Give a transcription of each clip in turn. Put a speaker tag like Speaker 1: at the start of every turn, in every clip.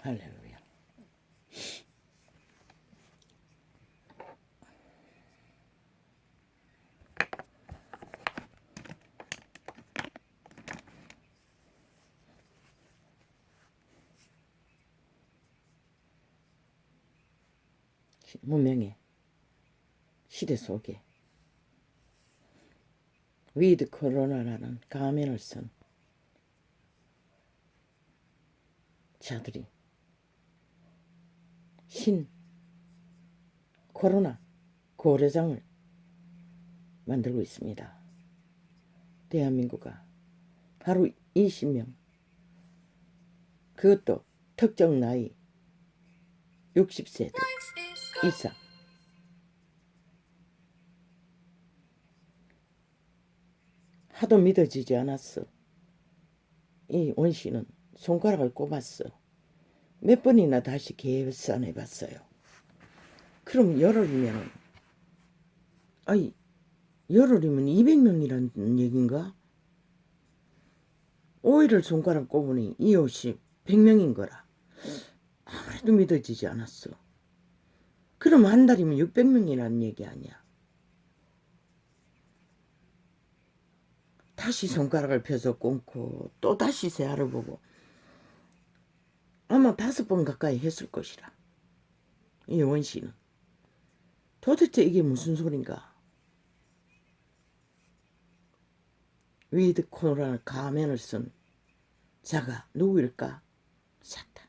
Speaker 1: 할렐루야. 문명의 시대 속에 위드 코로나라는 가면을 쓴 자들이 신 코로나 고래장을 만들고 있습니다. 대한민국가 하루 20명, 그것도 특정 나이 60세대 이상, 하도 믿어지지 않았어. 이 원씨는 손가락을 꼽았어. 몇 번이나 다시 계산해 봤어요. 그럼 열흘이면, 아이, 열흘이면 200명이란 얘긴가? 5일을 손가락 꼽으니 이 옷이 100명인 거라. 아무래도 믿어지지 않았어. 그럼 한 달이면 600명이라는 얘기 아니야. 다시 손가락을 펴서 꼽고 또 다시 세알을 보고 아마 5번 가까이 했을 것이라. 이 원씨는 도대체 이게 무슨 소린가? 위드 코로나 가면을 쓴 자가 누구일까? 사탄.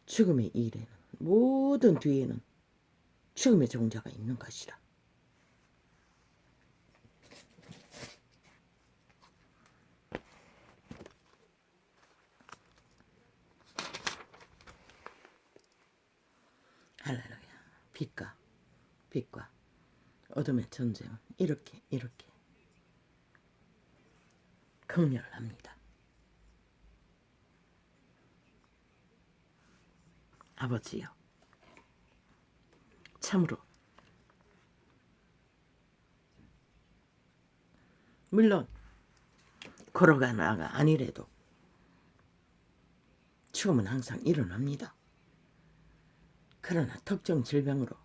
Speaker 1: 죽음의 일에는, 모든 뒤에는 죽음의 종자가 있는 것이라. 할렐루야. 빛과 어둠의 전쟁은 이렇게 극렬합니다. 아버지요, 참으로 물론 코로나가 아니래도 죽음은 항상 일어납니다. 그러나 특정 질병으로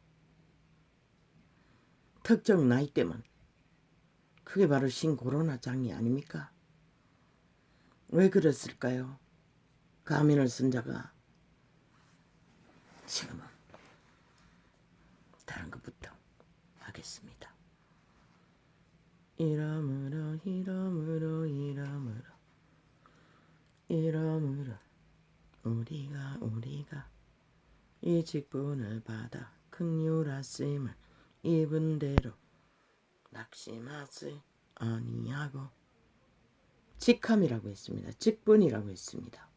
Speaker 1: 특정 나이대만, 그게 바로 신코로나장이 아닙니까? 왜 그랬을까요? 가면을 쓴 자가 지금은 다른 것부터 하겠습니다. 이러므로 우리가 이 직분을 받아 긍휼하심을 입은 대로 낙심하지 아니하고, 직함이라고 했습니다. 직분이라고 했습니다.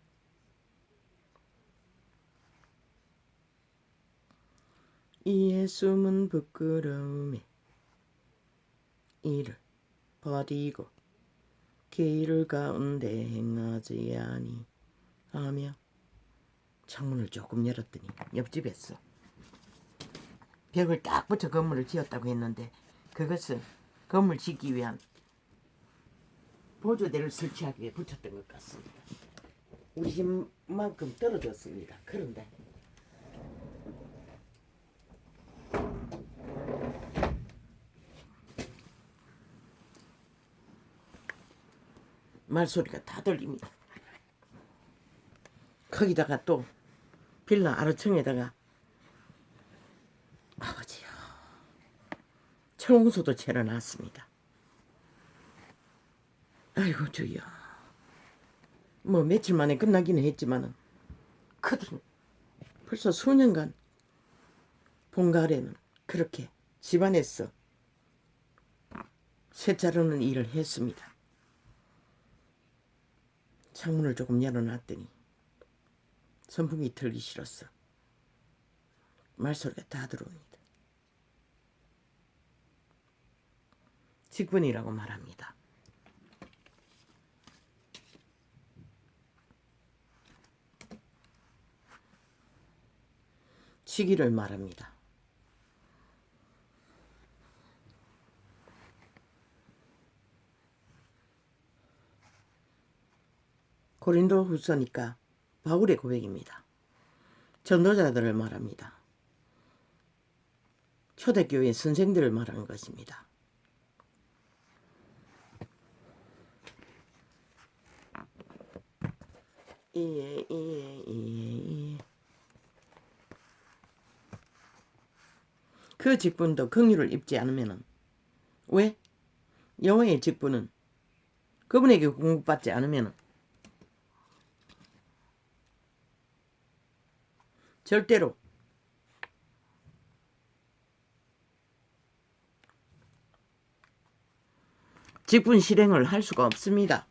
Speaker 1: 이에 숨은 부끄러움에 이를 버리고 길 가운데 행하지 아니하며, 창문을 조금 열었더니 옆집에서 벽을 딱 붙여 건물을 지었다고 했는데, 그것은 건물 짓기 위한 보조대를 설치하기 위해 붙였던 것 같습니다. 우리 집만큼 떨어졌습니다. 그런데 말소리가 다 들립니다. 거기다가 또 빌라 아래층에다가 아버지요, 철옹소도 채려놨습니다. 아이고 주여. 뭐 며칠 만에 끝나기는 했지만은 그들은 벌써 수년간 본가래는 그렇게 집안에서 쇠자루는 일을 했습니다. 창문을 조금 열어놨더니 선풍기 틀기 싫었어. 말소리가 다 들어옵니다. 직분이라고 말합니다. 시기를 말합니다. 고린도 후서니까 바울의 고백입니다. 전도자들을 말합니다. 초대교회 선생들을 말하는 것입니다. 그 직분도 긍휼을 입지 않으면은 왜? 여호와의 직분은 그분에게 공급받지 않으면은 절대로 직분 실행을 할 수가 없습니다.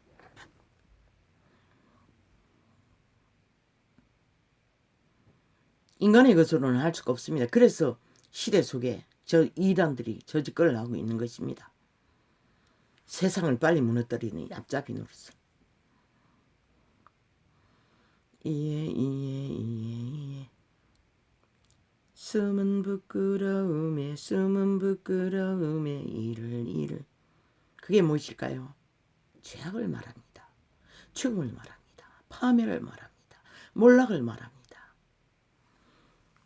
Speaker 1: 인간의 것으로는 할 수가 없습니다. 그래서 시대 속에 저 이단들이 저짓거리를 하고 있는 것입니다. 세상을 빨리 무너뜨리는 얍잡이 노릇을. 이에 숨은 부끄러움에 이를 그게 무엇일까요? 죄악을 말합니다. 죽음을 말합니다. 파멸을 말합니다. 몰락을 말합니다.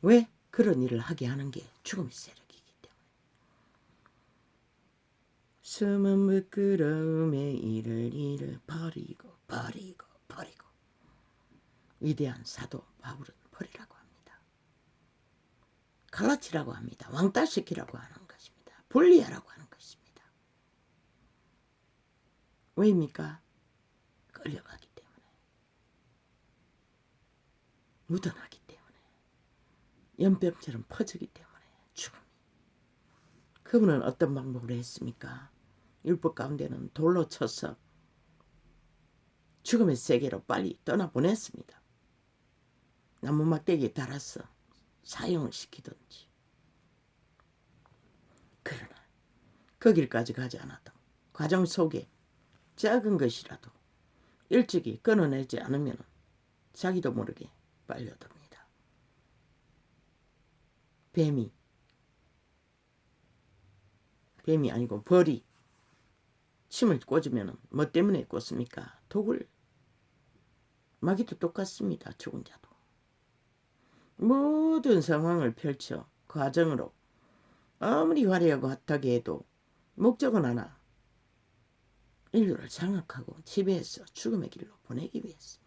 Speaker 1: 왜? 그런 일을 하게 하는 게 죽음의 세력이기 때문에. 숨은 부끄러움에 이를 버리고 위대한 사도 바울은 버리라고 합니다. 갈라치라고 합니다. 왕따시키라고 하는 것입니다. 분리하라고 하는 것입니다. 왜입니까? 끌려가기 때문에. 묻어나기 때문에. 연병처럼 퍼지기 때문에 죽음이. 그분은 어떤 방법으로 했습니까? 율법 가운데는 돌로 쳐서 죽음의 세계로 빨리 떠나보냈습니다. 나무 막대기에 달아서 사형을 시키든지. 그러나 그 길까지 가지 않아도 과정 속에 작은 것이라도 일찍이 끊어내지 않으면 자기도 모르게 빨려듭니다. 뱀이 아니고 벌이 침을 꽂으면 뭐 때문에 꽂습니까? 독을. 마귀도 똑같습니다. 죽은 자도. 모든 상황을 펼쳐 과정으로 아무리 화려하고 핫하게 해도 목적은 하나. 인류를 장악하고 지배해서 죽음의 길로 보내기 위해서입니다.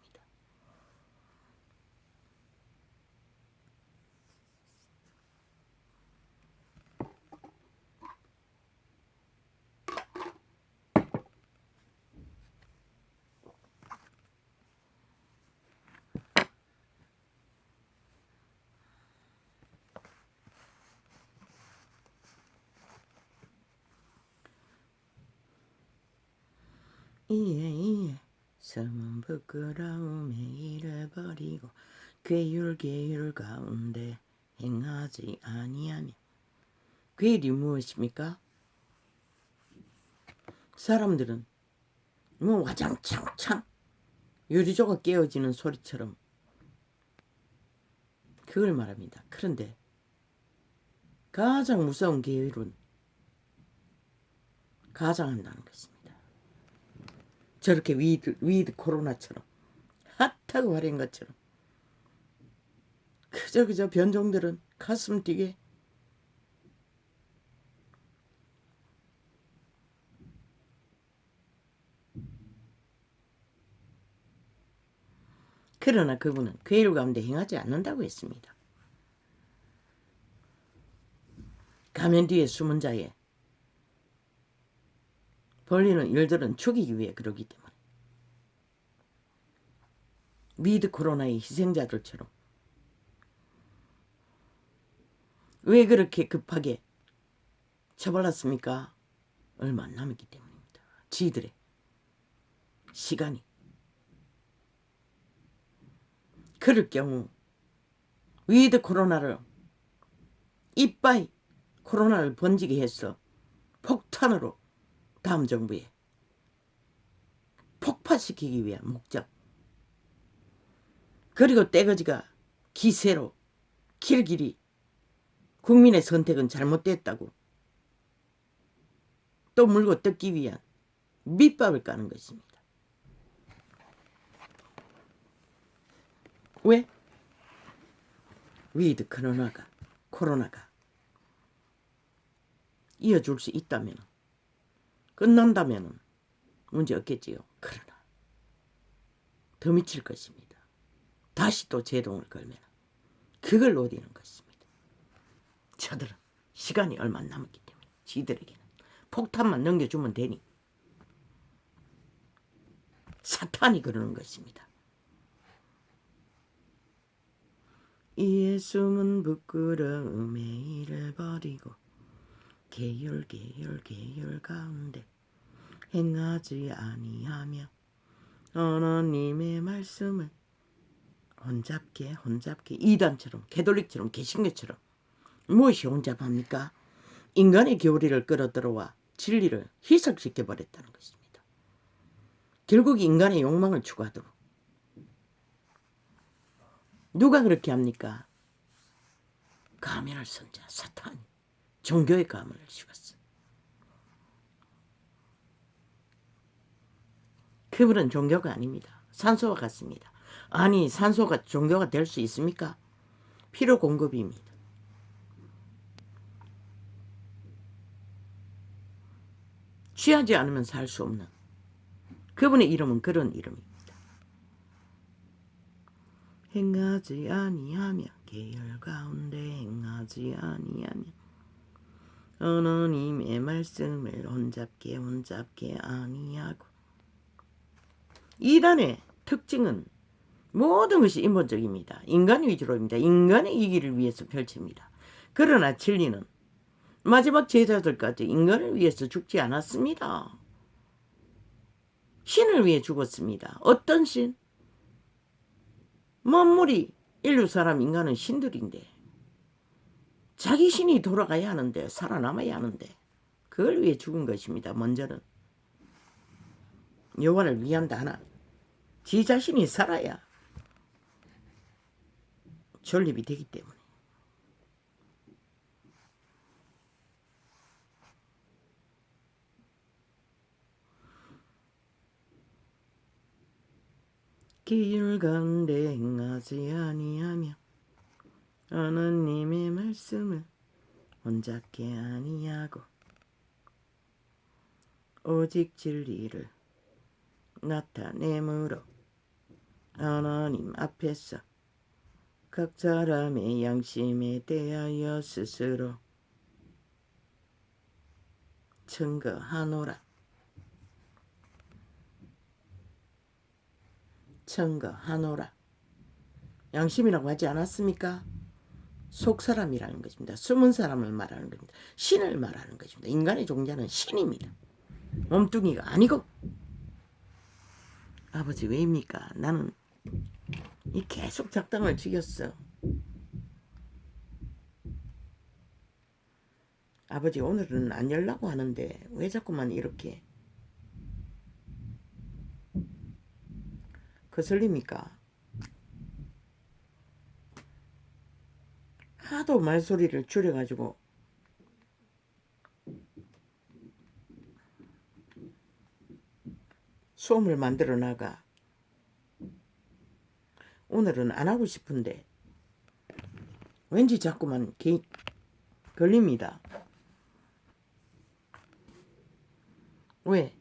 Speaker 1: 이에 숨은 부끄러움에 이를 버리고 괴율 가운데 행하지 아니하며. 괴율이 무엇입니까? 사람들은 뭐 와장창창 유리조각 깨어지는 소리처럼 그걸 말합니다. 그런데 가장 무서운 계율은 가장한다는 것입니다. 저렇게 위드 코로나처럼 핫하고 화려한 것처럼 그저 변종들은 가슴 뛰게 그러나 그분은 괴율 가운데 행하지 않는다고 했습니다. 가면 뒤에 숨은 자에 벌리는 일들은 죽이기 위해 그러기 때문에. 위드 코로나의 희생자들처럼. 왜 그렇게 급하게 처벌했습니까? 얼마 안 남았기 때문입니다. 지들의 시간이. 그럴 경우 위드 코로나를 이빠이 코로나를 번지게 해서 폭탄으로 다음 정부에 폭파시키기 위한 목적. 그리고 떼거지가 기세로 길길이 국민의 선택은 잘못됐다고 또 물고 뜯기 위한 밑밥을 까는 것입니다. 왜? 위드 코로나가 이어줄 수 있다면, 끝난다면 문제 없겠지요. 그러나 더 미칠 것입니다. 다시 또 제동을 걸면 그걸 노리는 것입니다. 저들은 시간이 얼마 안 남았기 때문에 지들에게는 폭탄만 넘겨주면 되니 사탄이 그러는 것입니다. 이에 숨은 부끄러움에 이를 버리고 계율 가운데 행하지 아니하며 하나님의 말씀을 혼잡게 이단처럼 개돌릭처럼 개신교처럼 무엇이 혼잡합니까? 인간의 교리를 끌어들어와 진리를 희석시켜 버렸다는 것입니다. 결국 인간의 욕망을 추구하도록. 누가 그렇게 합니까? 가면을 쓴 자 사탄이 종교의 가면을 씌웠어. 그분은 종교가 아닙니다. 산소와 같습니다. 아니, 산소가 종교가 될 수 있습니까? 필요 공급입니다. 취하지 않으면 살 수 없는 그분의 이름은 그런 이름입니다. 행하지 아니하며 계율 가운데 행하지 아니하며 하나님의 말씀을 혼잡게 아니하고. 이단의 특징은 모든 것이 인본적입니다. 인간 위주로입니다. 인간의 이기를 위해서 펼칩니다. 그러나 진리는 마지막 제자들까지 인간을 위해서 죽지 않았습니다. 신을 위해 죽었습니다. 어떤 신? 만물이 인류 사람 인간은 신들인데 자기 신이 돌아가야 하는데 살아남아야 하는데 그걸 위해 죽은 것입니다. 먼저는 여호와를 위한다 하나 지 자신이 살아야 존립이 되기 때문에. 계율 가운데 행하지 아니하며 하나님의 말씀을 혼잡게 아니하고 오직 진리를 나타내므로 하나님 앞에서 각 사람의 양심에 대하여 스스로 증거하노라. 양심이라고 하지 않았습니까? 속사람이라는 것입니다. 숨은 사람을 말하는 겁니다. 신을 말하는 것입니다. 인간의 종자는 신입니다. 몸뚱이가 아니고. 아버지 왜입니까? 나는 이 계속 작당을 지켰어. 아버지 오늘은 안 열라고 하는데 왜 자꾸만 이렇게 거슬립니까? 하도 말소리를 줄여가지고 소음을 만들어 나가. 오늘은 안 하고 싶은데 왠지 자꾸만 걸립니다. 왜?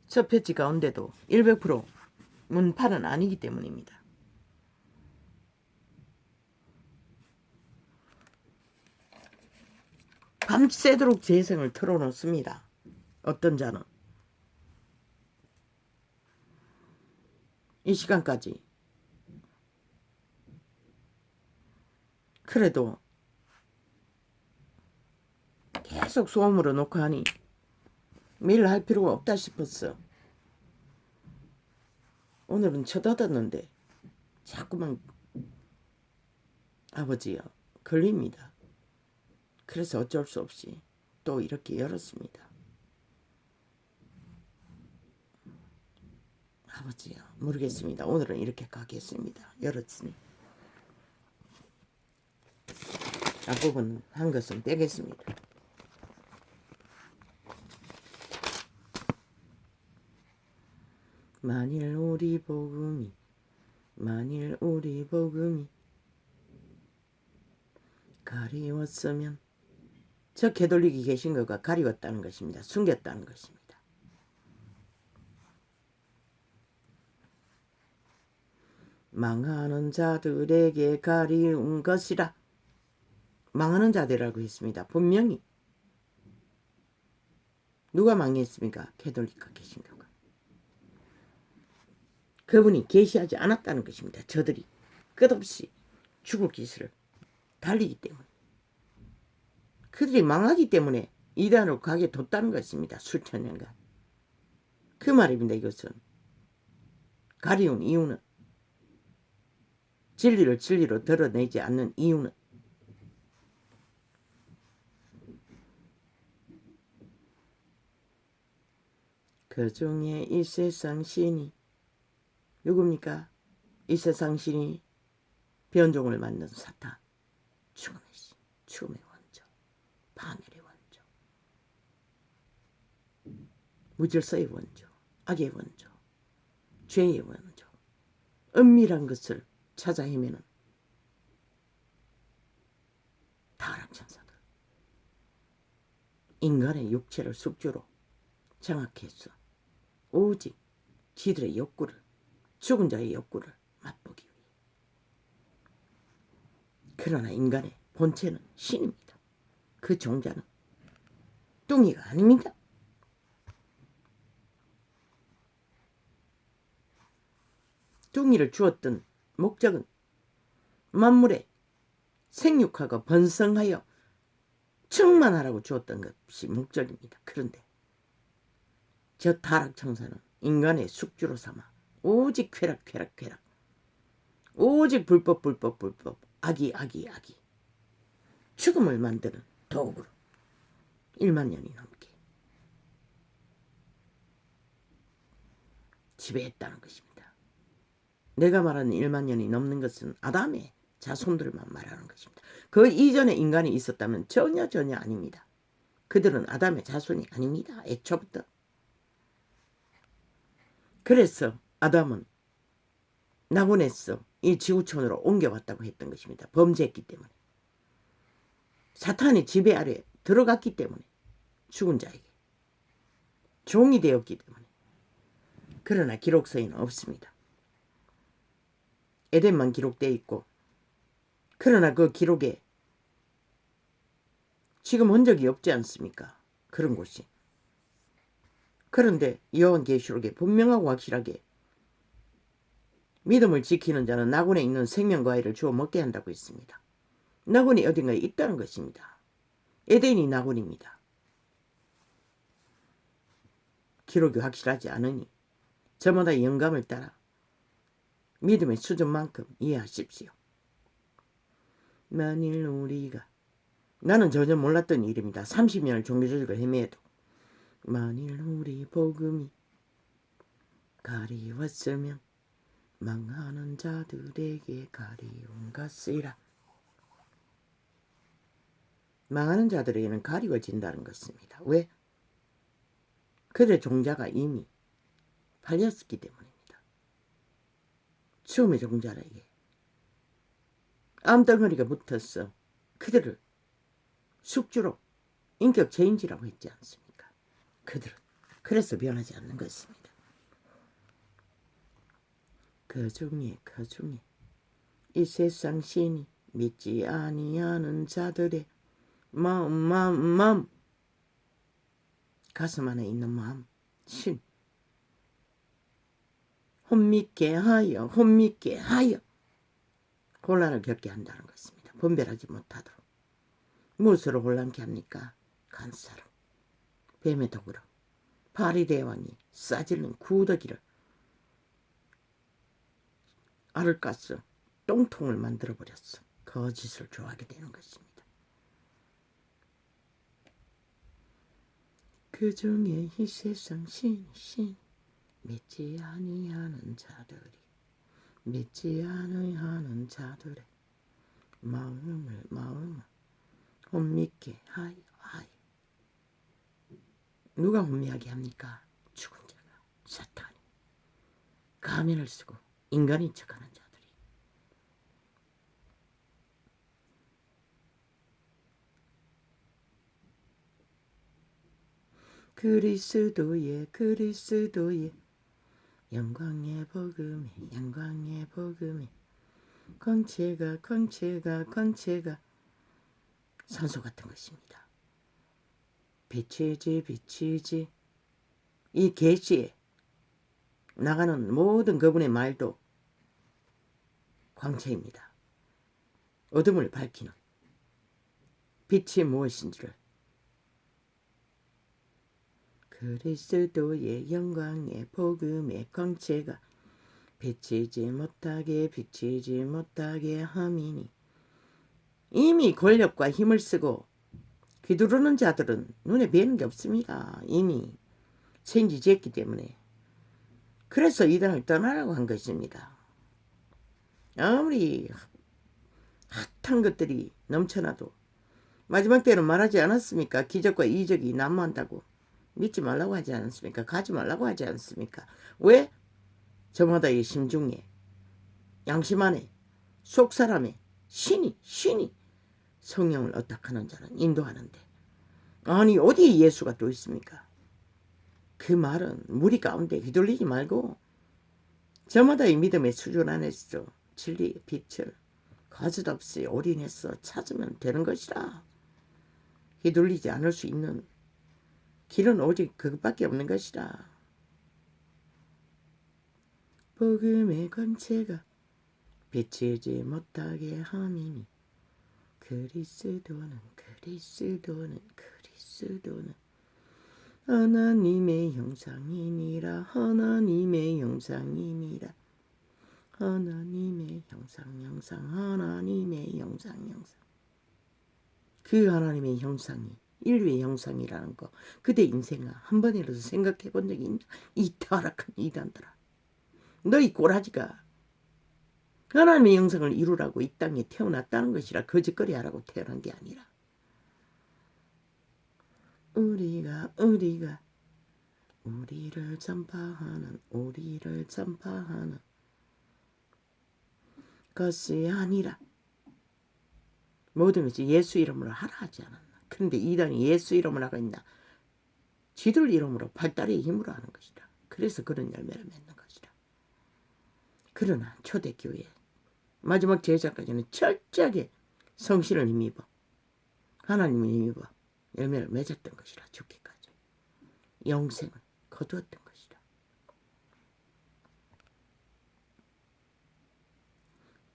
Speaker 1: 저 패치 가운데도 100% 문판은 아니기 때문입니다. 밤새도록 재생을 틀어놓습니다. 어떤 자는 이 시간까지. 그래도 계속 소음으로 놓고 하니 매일 할 필요가 없다 싶었어. 오늘은 쳐다봤는데 자꾸만 아버지요 걸립니다. 그래서 어쩔 수 없이 또 이렇게 열었습니다. 아버지요 모르겠습니다. 오늘은 이렇게 가겠습니다. 열었으니 앞부분 한 것은 빼겠습니다. 만일 우리 복음이 만일 우리 복음이 가리웠으면, 저 개돌리기 계신 거가 가리웠다는 것입니다. 숨겼다는 것입니다. 망하는 자들에게 가리운 것이라. 망하는 자들이라고 했습니다. 분명히. 누가 망했습니까? 개돌리가 계신 거가. 그분이 계시하지 않았다는 것입니다. 저들이 끝없이 죽을 기술을 달리기 때문에, 그들이 망하기 때문에 이단으로 가게 뒀다는 것입니다. 수천 년간. 그 말입니다. 이것은 가리운 이유는, 진리를 진리로 드러내지 않는 이유는, 그 중에 이 세상 신이 누굽니까? 이 세상 신이 변종을 만든 사탄, 죽음의 신, 죽음의 원조, 파멸의 원조, 무질서의 원조, 악의 원조, 죄의 원조, 은밀한 것을 찾아 헤매는 타락천사들, 인간의 육체를 숙주로 장악해서 오직 지들의 욕구를, 죽은 자의 욕구를 맛보기 위해. 그러나 인간의 본체는 신입니다. 그 종자는 뚱이가 아닙니다. 뚱이를 주었던 목적은 만물의 생육하고 번성하여 충만하라고 주었던 것이 목적입니다. 그런데 저 타락천사는 인간의 숙주로 삼아 오직 쾌락, 오직 불법, 악이 죽음을 만드는 도구로 1만 년이 넘게 지배했다는 것입니다. 내가 말하는 1만 년이 넘는 것은 아담의 자손들만 말하는 것입니다. 그 이전에 인간이 있었다면 전혀 아닙니다. 그들은 아담의 자손이 아닙니다. 애초부터. 그래서 아담은 낙원에서 이 지구촌으로 옮겨왔다고 했던 것입니다. 범죄했기 때문에. 사탄의 지배 아래 들어갔기 때문에, 죽은 자에게 종이 되었기 때문에. 그러나 기록서에는 없습니다. 에덴만 기록되어 있고, 그러나 그 기록에 지금 흔적이 없지 않습니까? 그런 곳이. 그런데 요한계시록에 분명하고 확실하게 믿음을 지키는 자는 낙원에 있는 생명과일을 주워 먹게 한다고 했습니다. 낙원이 어딘가에 있다는 것입니다. 에덴이 낙원입니다. 기록이 확실하지 않으니 저마다 영감을 따라 믿음의 수준만큼 이해하십시오. 만일 우리가, 나는 전혀 몰랐던 일입니다. 30년을 종교조직을 헤매도. 만일 우리 복음이 가리웠으면 망하는 자들에게 가리운 것이라. 망하는 자들에게는 가리워진다는 것입니다. 왜? 그들의 종자가 이미 팔렸기 때문입니다. 처음의 종자에게 암덩어리가 붙어서 그들을 숙주로 인격 죄인지라고 했지 않습니까? 그들은 그래서 변하지 않는 것입니다. 그 중에 이 세상 신이 믿지 아니하는 자들의 마음, 가슴 안에 있는 마음, 신, 혼미케 하여 혼란을 겪게 한다는 것입니다. 분별하지 못하도록. 무엇으로 혼란케 합니까? 간사로, 뱀의 독으로, 파리대왕이 싸질른 구더기를 알을 까서 똥통을 만들어버렸어. 거짓을 좋아하게 되는 것입니다. 그 중에 이 세상 신 믿지 아니하는 자들의 마음을 혼미케 하여. 누가 혼미하게 합니까? 죽은 자가, 사탄이 가면을 쓰고 인간인 척하는 자들. 그리스도의 영광의 복음에 건체가 산소 같은 것입니다. 빛이지 이 계시에 나가는 모든 그분의 말도 광채입니다. 어둠을 밝히는 빛이 무엇인지를 그리스도의 영광의 복음의 광채가 비치지 못하게 함이니 이미 권력과 힘을 쓰고 휘두르는 자들은 눈에 뵈는 게 없습니다. 이미 생기졌기 때문에. 그래서 이단을 떠나라고 한 것입니다. 아무리 핫한 것들이 넘쳐나도 마지막 때는 말하지 않았습니까? 기적과 이적이 난무한다고. 믿지 말라고 하지 않았습니까? 가지 말라고 하지 않았습니까? 왜? 저마다의 심중에 양심 안에 속사람에 신이 성령을 어떡하는 자는 인도하는데 아니 어디에 예수가 또 있습니까? 그 말은 무리 가운데 휘둘리지 말고 저마다의 믿음의 수준 안에서 진리의 빛을 거짓없이 올인해서 찾으면 되는 것이라. 휘둘리지 않을 수 있는 길은 오직 그것밖에 없는 것이라. 복음의 권체가 비치지 못하게 함이니 그리스도는 하나님의 형상이니라. 하나님의 형상 그 하나님의 형상이 인류의 형상이라는 거 그대 인생아 한 번이라도 생각해 본 적이 있냐? 이 타락한 이단들아, 너희 꼬라지가 하나님의 형상을 이루라고 이 땅에 태어났다는 것이라 거짓거리 하라고 태어난 게 아니라 우리가 우리를 전파하는 것이 아니라 모든 것이 예수 이름으로 하라 하지 않았나. 그런데 이단이 예수 이름으로 하고 있나? 지들 이름으로 발달의 힘으로 하는 것이다. 그래서 그런 열매를 맺는 것이다. 그러나 초대교회 마지막 제자까지는 철저하게 성신을 힘입어 하나님을 힘입어 열매를 맺었던 것이라. 죽기까지 영생을 거두었던 것이라.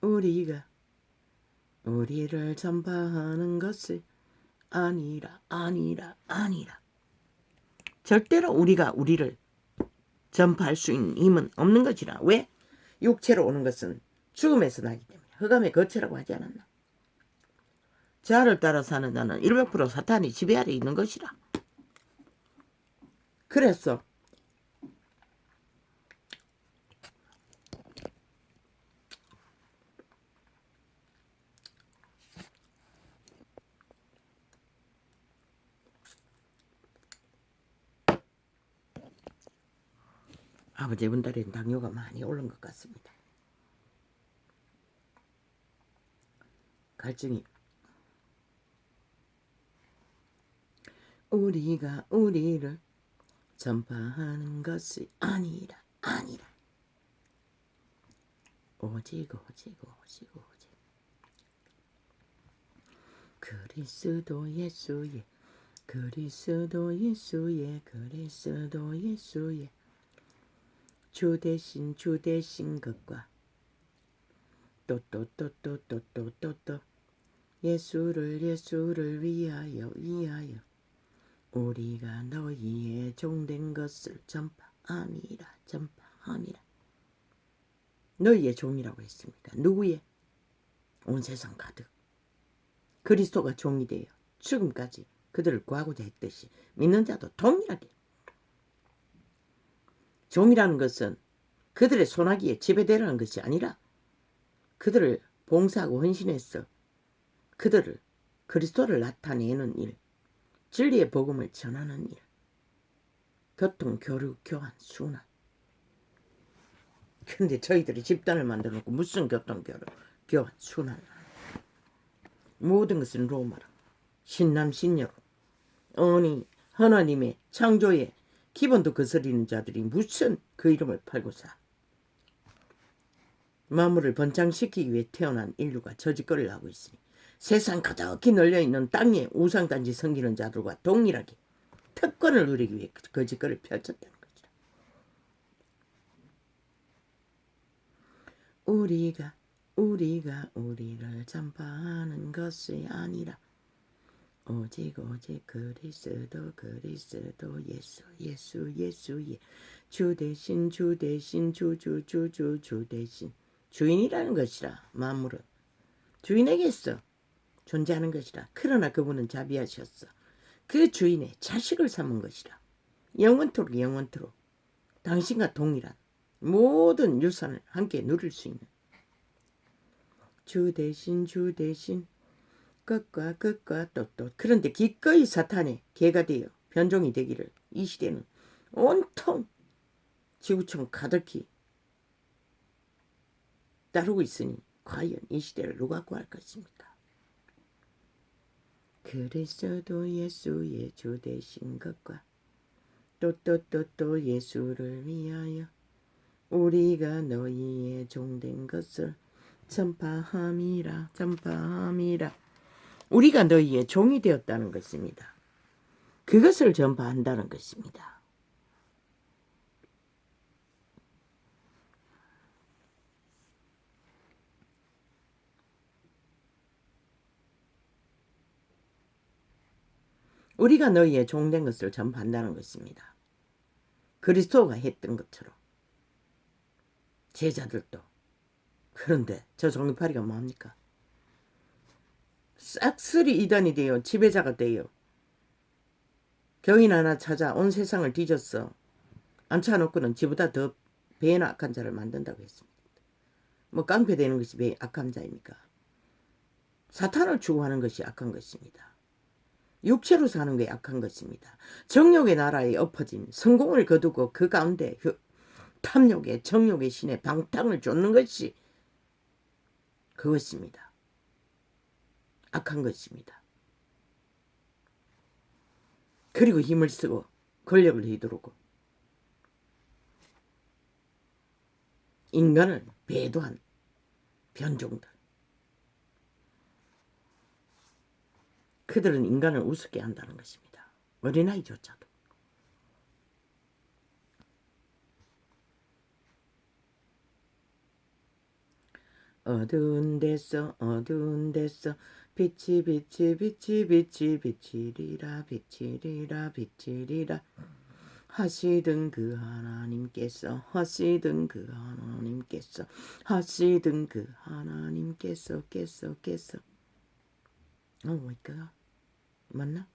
Speaker 1: 우리가 우리를 전파하는 것이 아니라 절대로 우리가 우리를 전파할 수 있는 힘은 없는 것이라. 왜? 육체로 오는 것은 죽음에서 나기 때문에. 흑암의 거처라고 하지 않았나. 자아를 따라 사는 자는 100% 사탄이 지배 아래 있는 것이라. 그래서 아버지 이번 달에는 당뇨가 많이 오른 것 같습니다. 갈증이 우리가 우리를 전파하는 것이 아니라 오직 그리스도 예수의 주 대신 것과 또 예수를 위하여 우리가 너희의 종된 것을 전파함이라. 너희의 종이라고 했습니다. 누구의? 온 세상 가득 그리스도가 종이 되어 죽음까지 그들을 구하고자 했듯이 믿는 자도 동일하게 종이라는 것은 그들의 손아귀에 지배되라는 것이 아니라 그들을 봉사하고 헌신해서 그들을 그리스도를 나타내는 일, 진리의 복음을 전하는 일, 교통, 교류, 교환, 순환. 그런데 저희들이 집단을 만들어 놓고 무슨 교통, 교류, 교환, 순환. 모든 것은 로마로 신남 신녀로 아니 하나님의 창조의 기본도 거스리는 자들이 무슨 그 이름을 팔고 사. 만물을 번창시키기 위해 태어난 인류가 저짓거리를 하고 있으니 세상 가득히 널려있는 땅에 우상단지 섬기는 자들과 동일하게 특권을 누리기 위해 거짓거리를 펼쳤다는 거죠. 우리가 우리를 전파하는 것이 아니라 오직 그리스도 예수 예 주 대신 주 대신 주 대신 주인이라는 것이라. 만물은 주인에게서 존재하는 것이라. 그러나 그분은 자비하셨어. 그 주인의 자식을 삼은 것이라. 영원토록 당신과 동일한 모든 유산을 함께 누릴 수 있는 주 대신 끝과 또 그런데 기꺼이 사탄의 개가 되어 변종이 되기를 이 시대는 온통 지구촌 가득히 따르고 있으니 과연 이 시대를 누가 구할 것입니까? 그리스도 예수의 주 되신 것과 또 예수를 위하여 우리가 너희의 종된 것을 전파함이라. 우리가 너희의 종이 되었다는 것입니다. 그것을 전파한다는 것입니다. 우리가 너희의 종된 것을 전파한다는 것입니다. 그리스도가 했던 것처럼 제자들도. 그런데 저 종이파리가 뭡니까? 싹쓸이 이단이 되어 지배자가 되어 교인 하나 찾아 온 세상을 뒤졌어 앉혀놓고는 지보다 더 배나 악한 자를 만든다고 했습니다. 뭐 깡패 되는 것이 왜 악한 자입니까? 사탄을 추구하는 것이 악한 것입니다. 육체로 사는 게 악한 것입니다. 정욕의 나라에 엎어진 성공을 거두고 그 가운데 탐욕의 정욕의 신에 방탕을 쫓는 것이 그것입니다. 악한 것입니다. 그리고 힘을 쓰고 권력을 휘두르고 인간을 배도한 변종들. 그들은 인간을 우습게 한다는 것입니다. 어린아이조차도. 어두운 데서 빛이 비치리라 하시던 그 하나님께서 뭐일까? 맞나?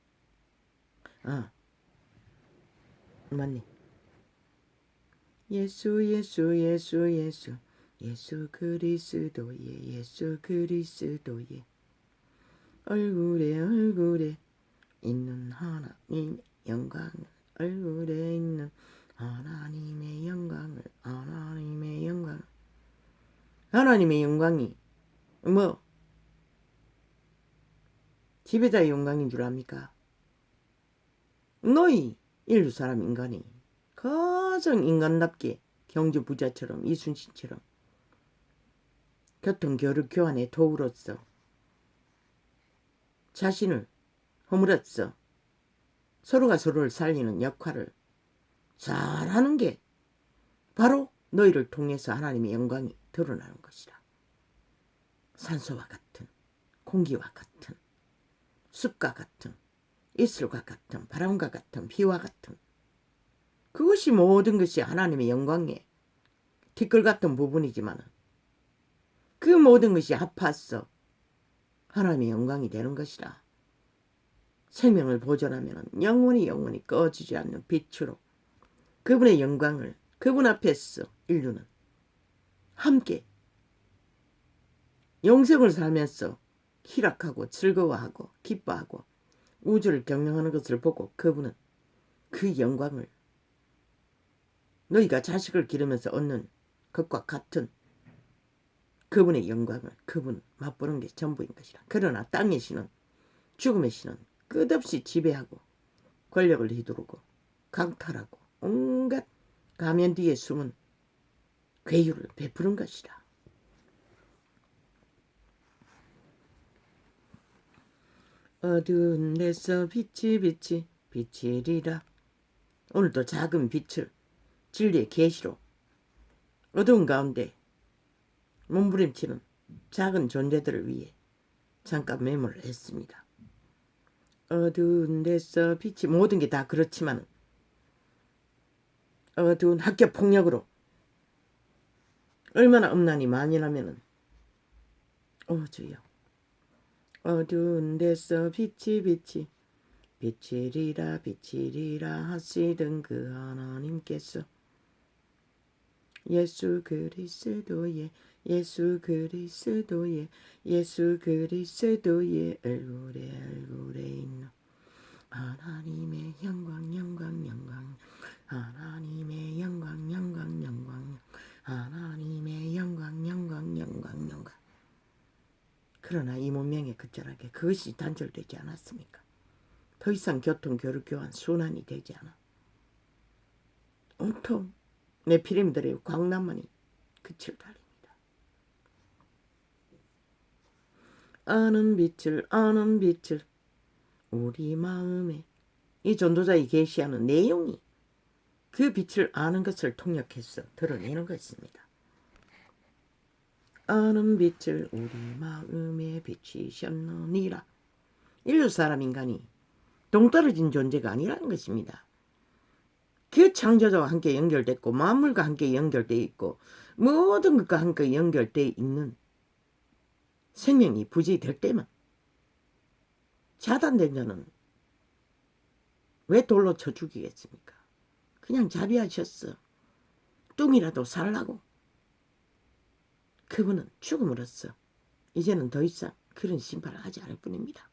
Speaker 1: 맞네. 예수 그리스도의 얼굴에 있는 하나님의 영광을 하나님의 영광이 뭐 지배자의 영광인 줄 압니까? 너희 인류 사람 인간이 가장 인간답게 경주 부자처럼 이순신처럼 교통 교환의 도구로서 자신을 허물었어. 서로가 서로를 살리는 역할을 잘하는 게 바로 너희를 통해서 하나님의 영광이 드러나는 것이라. 산소와 같은, 공기와 같은, 숲과 같은, 이슬과 같은, 바람과 같은, 비와 같은, 그것이 모든 것이 하나님의 영광의 티끌 같은 부분이지만 그 모든 것이 합해서 하나님의 영광이 되는 것이라. 생명을 보존하면 영원히 꺼지지 않는 빛으로 그분의 영광을 그분 앞에서 인류는 함께 영생을 살면서 희락하고 즐거워하고 기뻐하고 우주를 경영하는 것을 보고 그분은 그 영광을 너희가 자식을 기르면서 얻는 것과 같은 그분의 영광을 그분 맛보는 게 전부인 것이라. 그러나 땅의 신은 죽음의 신은 끝없이 지배하고 권력을 휘두르고 강탈하고 온갖 가면 뒤에 숨은 괴유를 베푸는 것이다. 어두운 데서 빛이 비치리라. 오늘도 작은 빛을 진리의 계시로 어두운 가운데 몸부림치는 작은 존재들을 위해 잠깐 메모를 했습니다. 어두운 데서 빛이, 모든 게 다 그렇지만 어두운 학교 폭력으로 얼마나 음란이 만연하면은 주여, 어두운 데서 빛이 비치리라 하시던 그 하나님께서 예수 그리스도의 얼굴에 있는 하나님의 영광 하나님의 영광 하나님의 영광. 그러나 이 문명의 끝자락에 그것이 단절되지 않았습니까? 더 이상 교통, 교류, 교환, 순환이 되지 않아 온통 네피림들의 광란만이 끝을 달립니다. 아는 빛을 우리 마음에, 이 전도자의 계시하는 내용이 그 빛을 아는 것을 통역해서 드러내는 것입니다. 아는 빛을 우리 마음에 비치셨느니라. 인류 사람 인간이 동떨어진 존재가 아니라는 것입니다. 그 창조자와 함께 연결됐고 만물과 함께 연결되어 있고 모든 것과 함께 연결되어 있는 생명이 부지될 때만 차단된 자는 왜 돌로 쳐 죽이겠습니까? 그냥 자비하셨어. 뚱이라도 살라고. 그분은 죽음으로써 이제는 더 이상 그런 심판을 하지 않을 뿐입니다.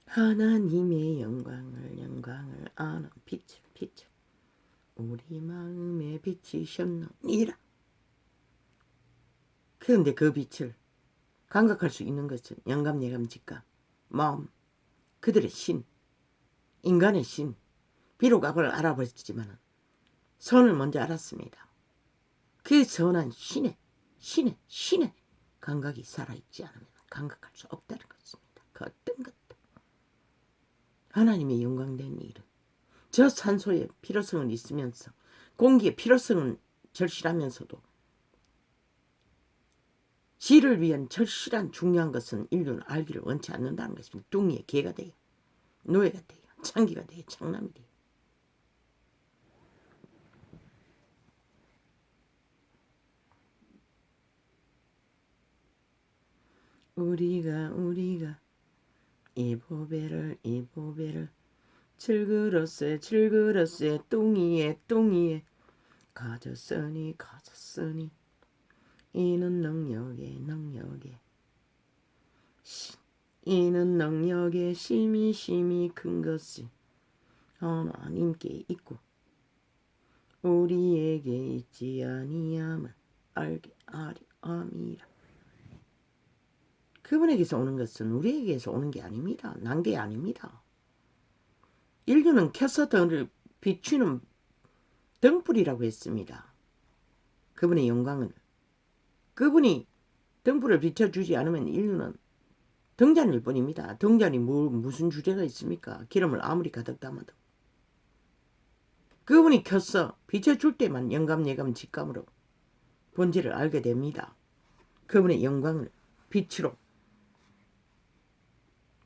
Speaker 1: 하나님의 영광을 아는 빛을 우리 마음에 비치셨느니라. 그런데 그 빛을 감각할 수 있는 것은 영감, 예감, 직감, 마음, 그들의 신, 인간의 신. 비록 악을 알아버렸지만 선을 먼저 알았습니다. 그 선한 신의 감각이 살아있지 않으면 감각할 수 없다는 것입니다. 그 어떤 것도 하나님의 영광된 일은 저 산소에 필요성은 있으면서 공기에 필요성은 절실하면서도 지를 위한 절실한 중요한 것은 인류는 알기를 원치 않는다는 것입니다. 뚱이의 개가 돼요. 노예가 돼요. 창기가 돼요. 창남이 돼요. 우리가 이 보배를 질그러세 뚱이에 가졌으니 이는 능력에 심히 큰 것이 하나님께 있고 우리에게 있지 아니함은 알게 아리함이라. 그분에게서 오는 것은 우리에게서 오는 게 아닙니다. 난 게 아닙니다. 인류는 켜서 등을 비추는 등불이라고 했습니다. 그분의 영광을, 그분이 등불을 비춰주지 않으면 인류는 등잔일 뿐입니다. 등잔이 무슨 주제가 있습니까? 기름을 아무리 가득 담아도. 그분이 켜서 비춰줄 때만 영감, 예감, 직감으로 본질을 알게 됩니다. 그분의 영광을 빛으로.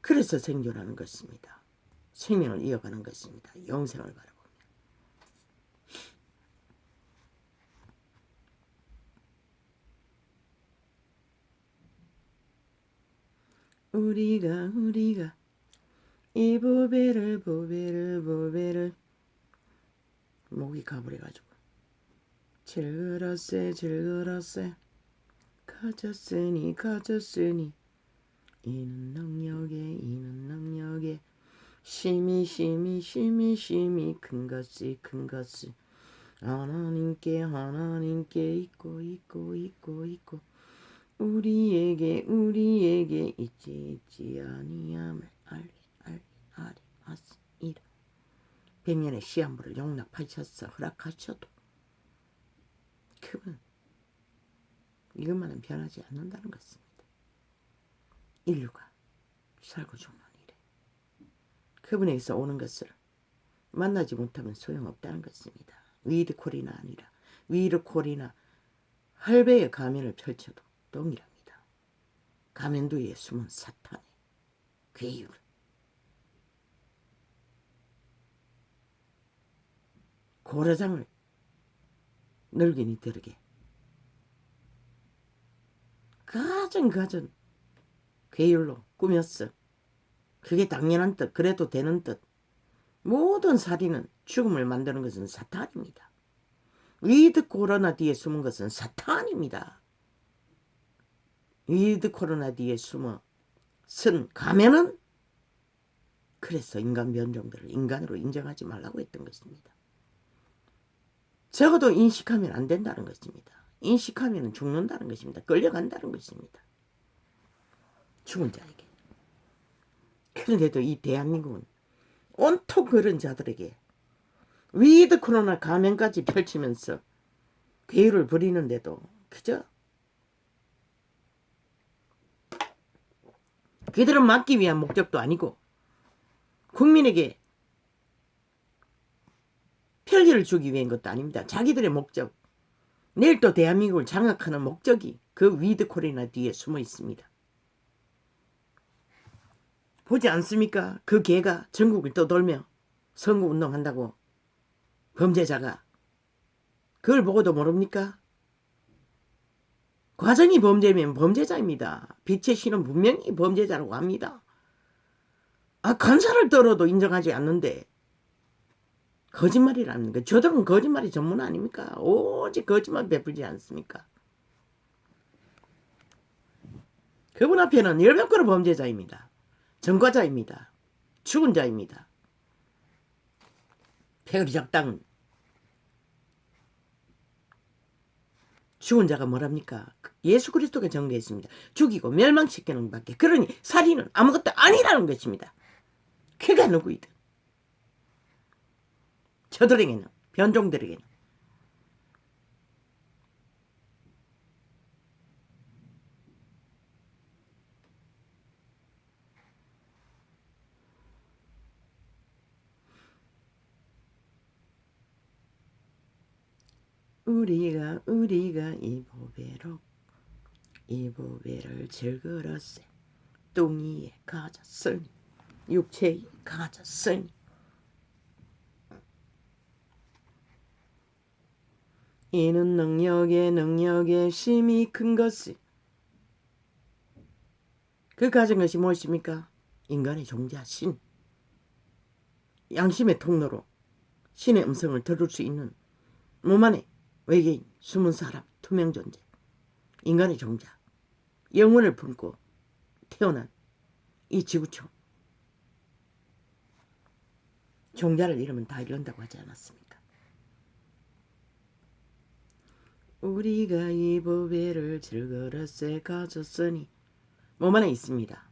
Speaker 1: 그래서 생존하는 것입니다. 생명을 이어가는 것입니다. 영생을 바라봅니다. 우리가 이 보배를 목이 가버려가지고 질그러세 가졌으니 이는 능력에 심히 심히 심히 심히 큰 것이 큰 것이 하나님께 있고 우리에게 있지 아니함을 알리하시니라. 백년의 시한부를 용납하셔서 허락하셔도 그분 이것만은 변하지 않는다는 것입니다. 인류가 살고 죽는 일에 그분에게서 오는 것을 만나지 못하면 소용없다는 것입니다. 위드콜이나 아니라 위드콜이나 할배의 가면을 펼쳐도 동일합니다. 가면도 위에 숨은 사탄의 괴율. 고려장을 늙은이들에게 가전 괴율로 꾸몄어. 그게 당연한 뜻, 그래도 되는 뜻. 모든 살인은 죽음을 만드는 것은 사탄입니다. 위드 코로나 뒤에 숨은 것은 사탄입니다. 위드 코로나 뒤에 숨어 쓴 가면은 그래서 인간 변종들을 인간으로 인정하지 말라고 했던 것입니다. 적어도 인식하면 안 된다는 것입니다. 인식하면 죽는다는 것입니다. 끌려간다는 것입니다. 죽은 자에게. 그런데도 이 대한민국은 온통 그런 자들에게 위드 코로나 가면까지 펼치면서 괴율을 부리는데도 그저 그들은 막기 위한 목적도 아니고 국민에게 편리를 주기 위한 것도 아닙니다. 자기들의 목적, 내일 또 대한민국을 장악하는 목적이 그 위드 코로나 뒤에 숨어 있습니다. 보지 않습니까? 그 개가 전국을 떠돌며 선거운동한다고 범죄자가 그걸 보고도 모릅니까? 과정이 범죄면 범죄자입니다. 빛의 신은 분명히 범죄자라고 합니다. 간사를 떨어도 인정하지 않는데 거짓말이라는 거. 저들은 거짓말이 전문 아닙니까? 오직 거짓말 베풀지 않습니까? 그분 앞에는 열병거로 범죄자입니다. 전과자입니다. 죽은 자입니다. 패거리 작당은 죽은 자가 뭐랍니까? 예수 그리스도가 정죄했습니다. 죽이고 멸망시키는 밖에. 그러니 살인은 아무것도 아니라는 것입니다. 그가 누구이든 저들에게는 변종들에게는 우리가 이 보배를 즐거러세 뚱이에 가졌으니 육체에 가졌으니 이는 능력에 심히 큰 것이 그 가진 것이 무엇입니까? 인간의 종자 신 양심의 통로로 신의 음성을 들을 수 있는 몸 안에 외계인 숨은 사람 투명 존재 인간의 종자 영혼을 품고 태어난 이 지구촌 종자를 잃으면 다 잃는다고 하지 않았습니까? 우리가 이 보배를 즐거러세 가졌으니 몸 안에 있습니다.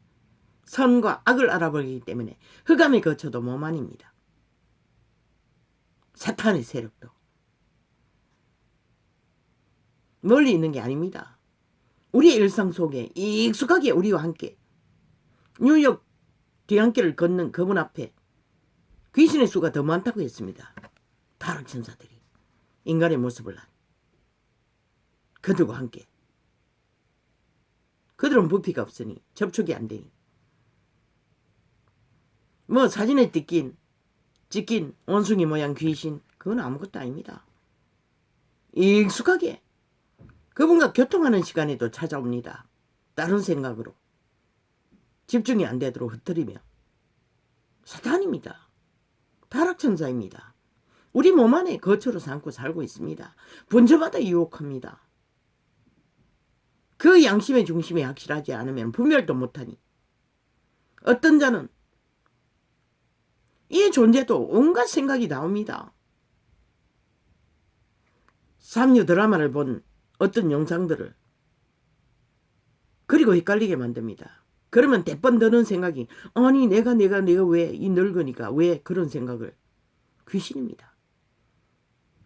Speaker 1: 선과 악을 알아버리기 때문에 흑암에 거쳐도 몸 안입니다. 사탄의 세력도 멀리 있는 게 아닙니다. 우리의 일상 속에 익숙하게 우리와 함께 뉴욕 뒤안길을 걷는 그분 앞에 귀신의 수가 더 많다고 했습니다. 다른 천사들이 인간의 모습을 한 그들과 함께 그들은 부피가 없으니 접촉이 안 되니 뭐 사진에 찍힌 원숭이 모양 귀신 그건 아무것도 아닙니다. 익숙하게 그분과 교통하는 시간에도 찾아옵니다. 다른 생각으로 집중이 안 되도록 흩트리며 사탄입니다. 타락천사입니다. 우리 몸 안에 거처로 삼고 살고 있습니다. 본저마다 유혹합니다. 그 양심의 중심이 확실하지 않으면 분별도 못하니 어떤 자는 이 존재도 온갖 생각이 나옵니다. 삼류 드라마를 본 어떤 영상들을 그리고 헷갈리게 만듭니다. 그러면 대번 드는 생각이 아니 내가 왜 이 늙으니까 왜 그런 생각을 귀신입니다.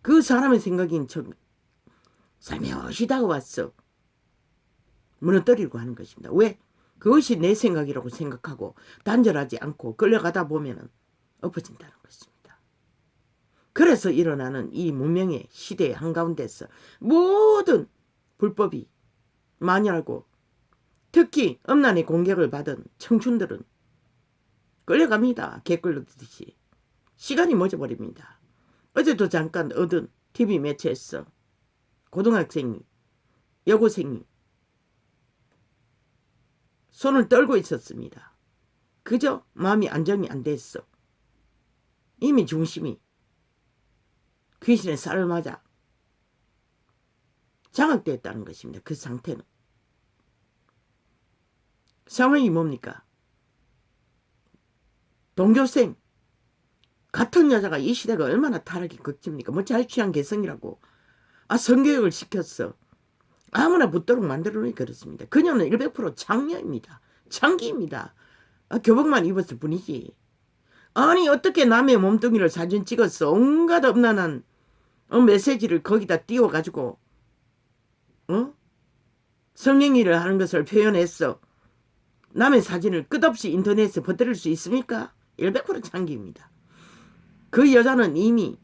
Speaker 1: 그 사람의 생각인 살며시 다가왔어 무너뜨리고 하는 것입니다. 왜? 그것이 내 생각이라고 생각하고 단절하지 않고 끌려가다 보면 엎어진다는 것입니다. 그래서 일어나는 이 문명의 시대의 한가운데서 모든 불법이 만연하고 특히 음란의 공격을 받은 청춘들은 끌려갑니다. 개 끌려듯이. 시간이 멎어버립니다. 어제도 잠깐 얻은 TV 매체에서 고등학생이 여고생이 손을 떨고 있었습니다. 그저 마음이 안정이 안 됐어. 이미 중심이 귀신의 쌀을 맞아 장악되었다는 것입니다. 그 상태는. 상황이 뭡니까? 동교생 같은 여자가 이 시대가 얼마나 타락이 극집니까? 뭐 자유취향 개성이라고 성교육을 시켰어. 아무나 붙도록 만들어놓으니 그렇습니다. 그녀는 100% 장녀입니다. 장기입니다. 교복만 입었을 뿐이지. 아니 어떻게 남의 몸뚱이를 사진 찍었어. 온갖 음란한 메시지를 거기다 띄워가지고 성행위를 하는 것을 표현했어. 남의 사진을 끝없이 인터넷에 퍼뜨릴 수 있습니까? 100% 장기입니다. 그 여자는 이미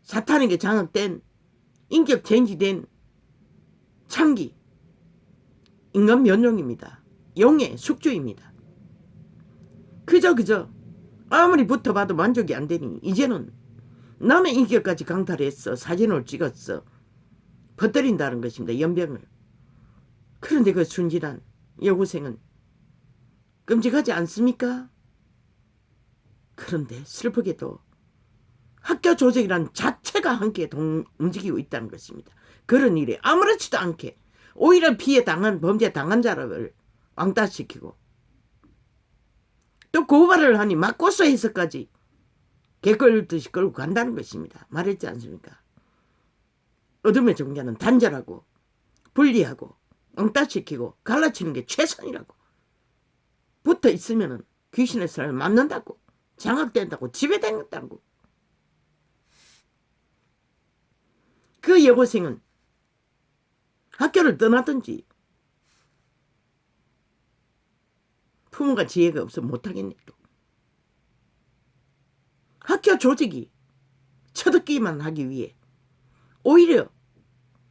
Speaker 1: 사탄에게 장악된 인격 체인지된 창기 인간 면용입니다. 용의 숙주입니다. 그저 아무리 붙어봐도 만족이 안 되니 이제는 남의 인격까지 강탈했어. 사진을 찍었어. 퍼뜨린다는 것입니다. 연병을. 그런데 그 순진한 여고생은 끔찍하지 않습니까? 그런데 슬프게도 학교 조직이란 자체가 함께 움직이고 있다는 것입니다. 그런 일에 아무렇지도 않게 오히려 피해 당한 범죄 당한자를 왕따시키고 또 고발을 하니 맞고소해서까지 개끌듯이 끌고 간다는 것입니다. 말했지 않습니까? 어둠의 종자는 단절하고 분리하고 왕따시키고 갈라치는 게 최선이라고. 붙어 있으면 귀신의 살을 맞는다고 장악된다고 지배된다고. 그 여고생은 학교를 떠나든지 부모가 지혜가 없어 못하겠네. 또 학교 조직이 쳐듣기만 하기 위해 오히려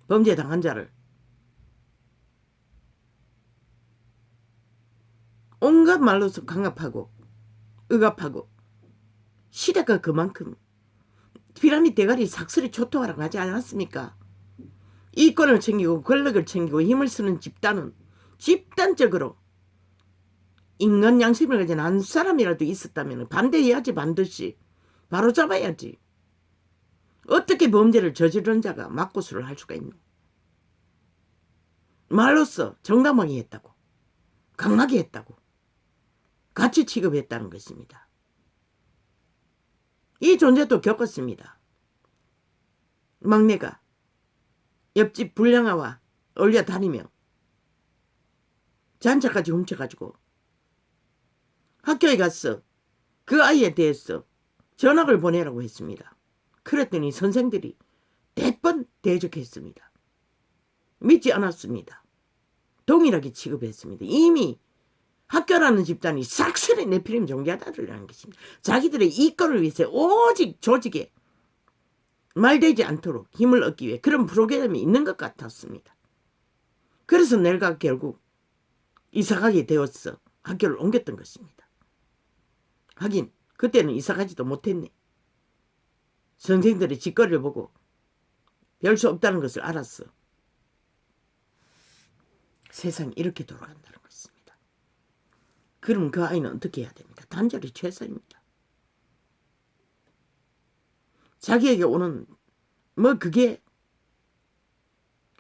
Speaker 1: 범죄 당한 자를 온갖 말로서 강압하고 억압하고 시대가 그만큼 피라미드 대가리 삭슬이 초토화라고 하지 않았습니까? 이권을 챙기고 권력을 챙기고 힘을 쓰는 집단은 집단적으로 인간 양심을 가진 한 사람이라도 있었다면 반대해야지. 반드시 바로잡아야지. 어떻게 범죄를 저지른 자가 맞고수를 할 수가 있노? 말로써 정당하게 했다고 강하게 했다고 같이 취급했다는 것입니다. 이 존재도 겪었습니다. 막내가 옆집 불량아와 어울려 다니며 잔차까지 훔쳐가지고 학교에 가서 그 아이에 대해서 전학을 보내라고 했습니다. 그랬더니 선생들이 대번 대적했습니다. 믿지 않았습니다. 동일하게 취급했습니다. 이미 학교라는 집단이 싹쓸이 네피림 종교자들이라는 것입니다. 자기들의 이권을 위해서 오직 조직에 말되지 않도록 힘을 얻기 위해 그런 프로그램이 있는 것 같았습니다. 그래서 내가 결국 이사가게 되었어 학교를 옮겼던 것입니다. 하긴 그때는 이사가지도 못했네. 선생들의 짓거리를 보고 별 수 없다는 것을 알았어. 세상이 이렇게 돌아간다는 것입니다. 그럼 그 아이는 어떻게 해야 됩니까? 단절이 최선입니다. 자기에게 오는 그게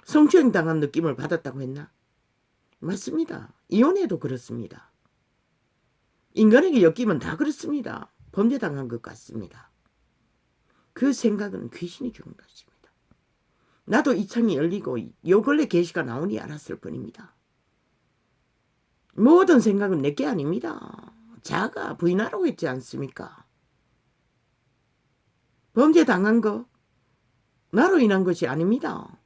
Speaker 1: 성추행 당한 느낌을 받았다고 했나? 맞습니다. 이혼해도 그렇습니다. 인간에게 엮이면 다 그렇습니다. 범죄당한 것 같습니다. 그 생각은 귀신이 주는 것입니다. 나도 이 창이 열리고 요 근래 계시가 나오니 알았을 뿐입니다. 모든 생각은 내게 아닙니다. 자가 부인하라고 했지 않습니까? 범죄당한 거 나로 인한 것이 아닙니다.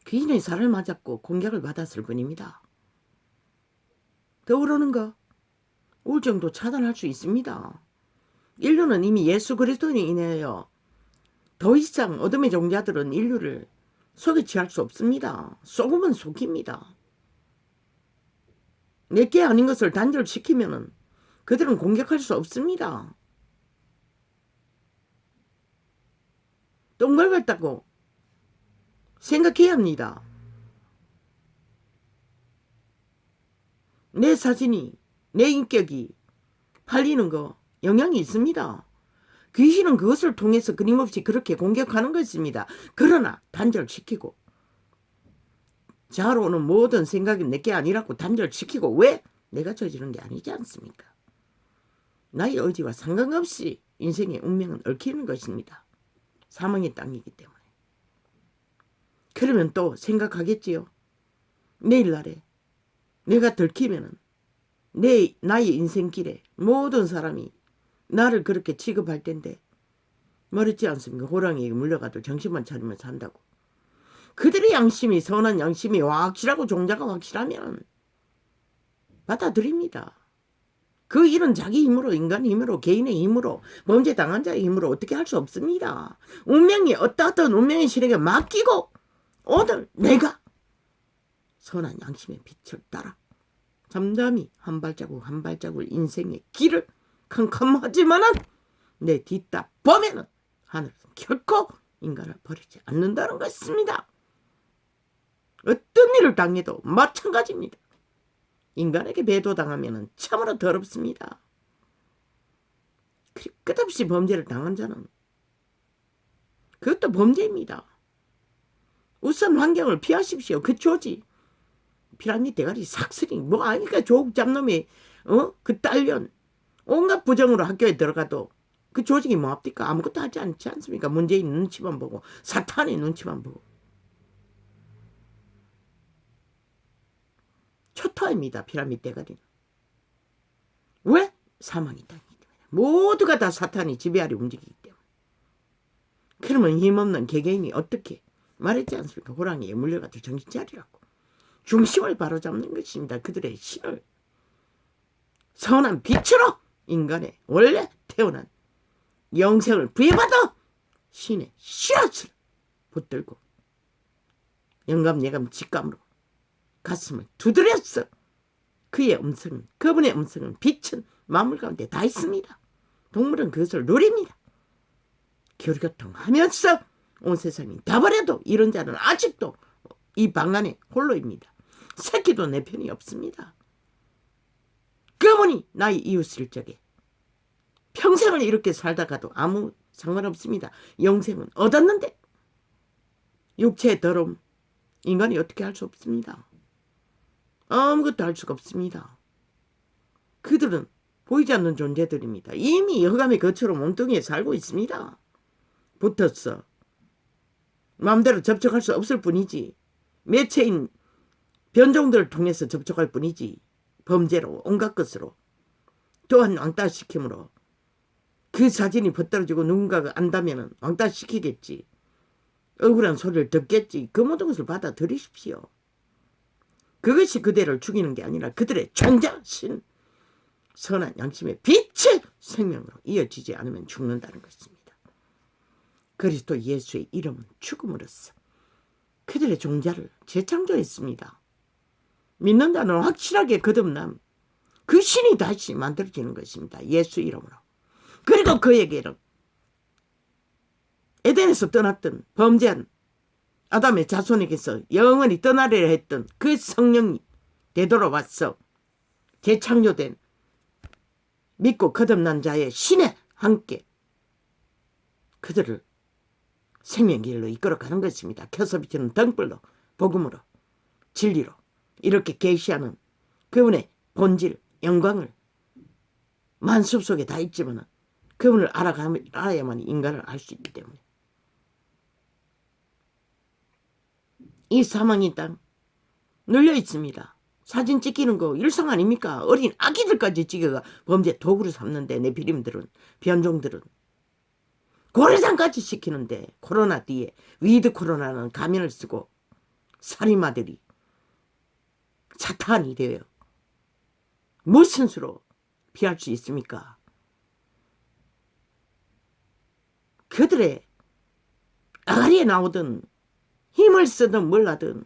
Speaker 1: 귀신의 살을 맞았고 공격을 받았을 뿐입니다. 떠오르는 거 우울증도 차단할 수 있습니다. 인류는 이미 예수 그리스도로 인하여 더 이상 어둠의 종자들은 인류를 속에 취할 수 없습니다. 속으면 속입니다. 내게 아닌 것을 단절시키면 그들은 공격할 수 없습니다. 똥갈갔다고 생각해야 합니다. 내 사진이, 내 인격이 팔리는 거 영향이 있습니다. 귀신은 그것을 통해서 끊임없이 그렇게 공격하는 것입니다. 그러나 단절시키고 자로 오는 모든 생각이 내게 아니라고 단절시키고 왜? 내가 저지른 게 아니지 않습니까? 나의 의지와 상관없이 인생의 운명은 얽히는 것입니다. 사망의 땅이기 때문에. 그러면 또 생각하겠지요. 내일날에 내가 들키면은 나의 인생길에 모든 사람이 나를 그렇게 취급할 텐데 멀었지 않습니까? 호랑이에게 물려가도 정신만 차리면 산다고. 그들의 양심이 선한 양심이 확실하고 종자가 확실하면 받아들입니다. 그 일은 자기 힘으로 인간의 힘으로 개인의 힘으로 범죄당한 자의 힘으로 어떻게 할 수 없습니다. 운명이 어떠한 운명의 실에게 맡기고 오늘 내가 선한 양심의 빛을 따라 잠잠히 한 발자국 한 발자국 인생의 길을 캄캄하지만은 내 뒤따 보면은 하늘은 결코 인간을 버리지 않는다는 것입니다. 어떤 일을 당해도 마찬가지입니다. 인간에게 배도당하면 참으로 더럽습니다. 끝없이 범죄를 당한 자는 그것도 범죄입니다. 우선 환경을 피하십시오. 그 조지 피라미드 대가리 삭슬이 뭐 아니까 조국 잡놈이 그 딸년 온갖 부정으로 학교에 들어가도 그 조직이 뭐합니까? 아무것도 하지 않지 않습니까? 문재인 눈치만 보고 사탄의 눈치만 보고 초토화입니다. 피라미드 대가리는. 왜? 사망이 땅이기 때문에. 모두가 다 사탄이 지배하려 움직이기 때문에. 그러면 힘없는 개개인이 어떻게 말했지 않습니까? 호랑이에 물려가지고 정신 차리라고. 중심을 바로잡는 것입니다. 그들의 신을 선한 빛으로 인간의 원래 태어난 영생을 부여받아 신의 씨앗을 붙들고 영감 예감 직감으로 가슴을 두드렸어. 그의 음성은 그분의 음성은 빛은 만물 가운데 다 있습니다. 동물은 그것을 누립니다. 교류교통하면서 온 세상이 다 버려도 이런 자는 아직도 이 방 안에 홀로입니다. 새끼도 내 편이 없습니다. 그분이 나의 이웃일 적에 평생을 이렇게 살다가도 아무 상관없습니다. 영생은 얻었는데 육체의 더러움 인간이 어떻게 할 수 없습니다. 아무것도 할 수가 없습니다. 그들은 보이지 않는 존재들입니다. 이미 여감의 거처로 몸뚱이에 살고 있습니다. 붙었어. 마음대로 접촉할 수 없을 뿐이지. 매체인 변종들을 통해서 접촉할 뿐이지. 범죄로 온갖 것으로 또한 왕따시킴으로 그 사진이 벗떨어지고 누군가가 안다면 왕따시키겠지. 억울한 소리를 듣겠지. 그 모든 것을 받아들이십시오. 그것이 그대를 죽이는 게 아니라 그들의 종자신 선한 양심의 빛의 생명으로 이어지지 않으면 죽는다는 것입니다. 그리스도 예수의 이름은 죽음으로써 그들의 종자를 재창조했습니다. 믿는 자는 확실하게 거듭남 그 신이 다시 만들어지는 것입니다. 예수 이름으로. 그리고 그에게는 에덴에서 떠났던 범죄한 아담의 자손에게서 영원히 떠나려 했던 그 성령이 되돌아왔어. 재창조된 믿고 거듭난 자의 신에 함께 그들을 생명길로 이끌어가는 것입니다. 켜서 비치는 등불로 복음으로 진리로 이렇게 계시하는 그분의 본질, 영광을 만습 속에 다 있지만 그분을 알아야만 인간을 알 수 있기 때문에 이 사망의 땅 눌려 있습니다. 사진 찍히는 거 일상 아닙니까? 어린 아기들까지 찍어가 범죄 도구로 삼는데 네피림들은, 변종들은 고래상까지 시키는데 코로나 뒤에 위드 코로나는 가면을 쓰고 살인마들이 사탄이 되어요. 무슨 수로 피할 수 있습니까? 그들의 아가리에 나오던 힘을 쓰든 뭘 하든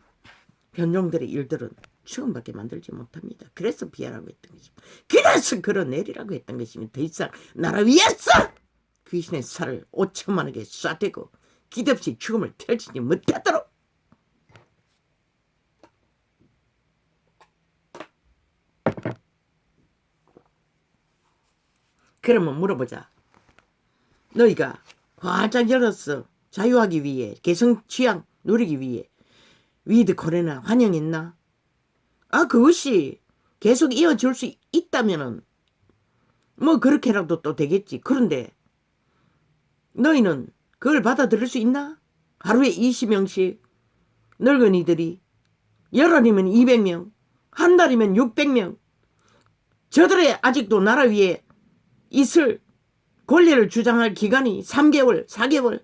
Speaker 1: 변종들의 일들은 죽음밖에 만들지 못합니다. 그래서 피하라고 했던 것입니다. 그래서 걸어내리라고 했던 것입니다. 더 이상 나라 위에서 귀신의 살을 5천만에게 쏴대고 기대없이 죽음을 펼치지 못하도록. 그러면 물어보자. 너희가 활짝 열었어. 자유하기 위해, 개성 취향 누리기 위해 위드 코로나 환영했나? 그것이 계속 이어질 수 있다면은 뭐 그렇게라도 또 되겠지. 그런데 너희는 그걸 받아들일 수 있나? 하루에 20명씩 늙은이들이 열흘이면 200명, 한 달이면 600명. 저들의 아직도 나라 위에 있을 권리를 주장할 기간이 3개월, 4개월,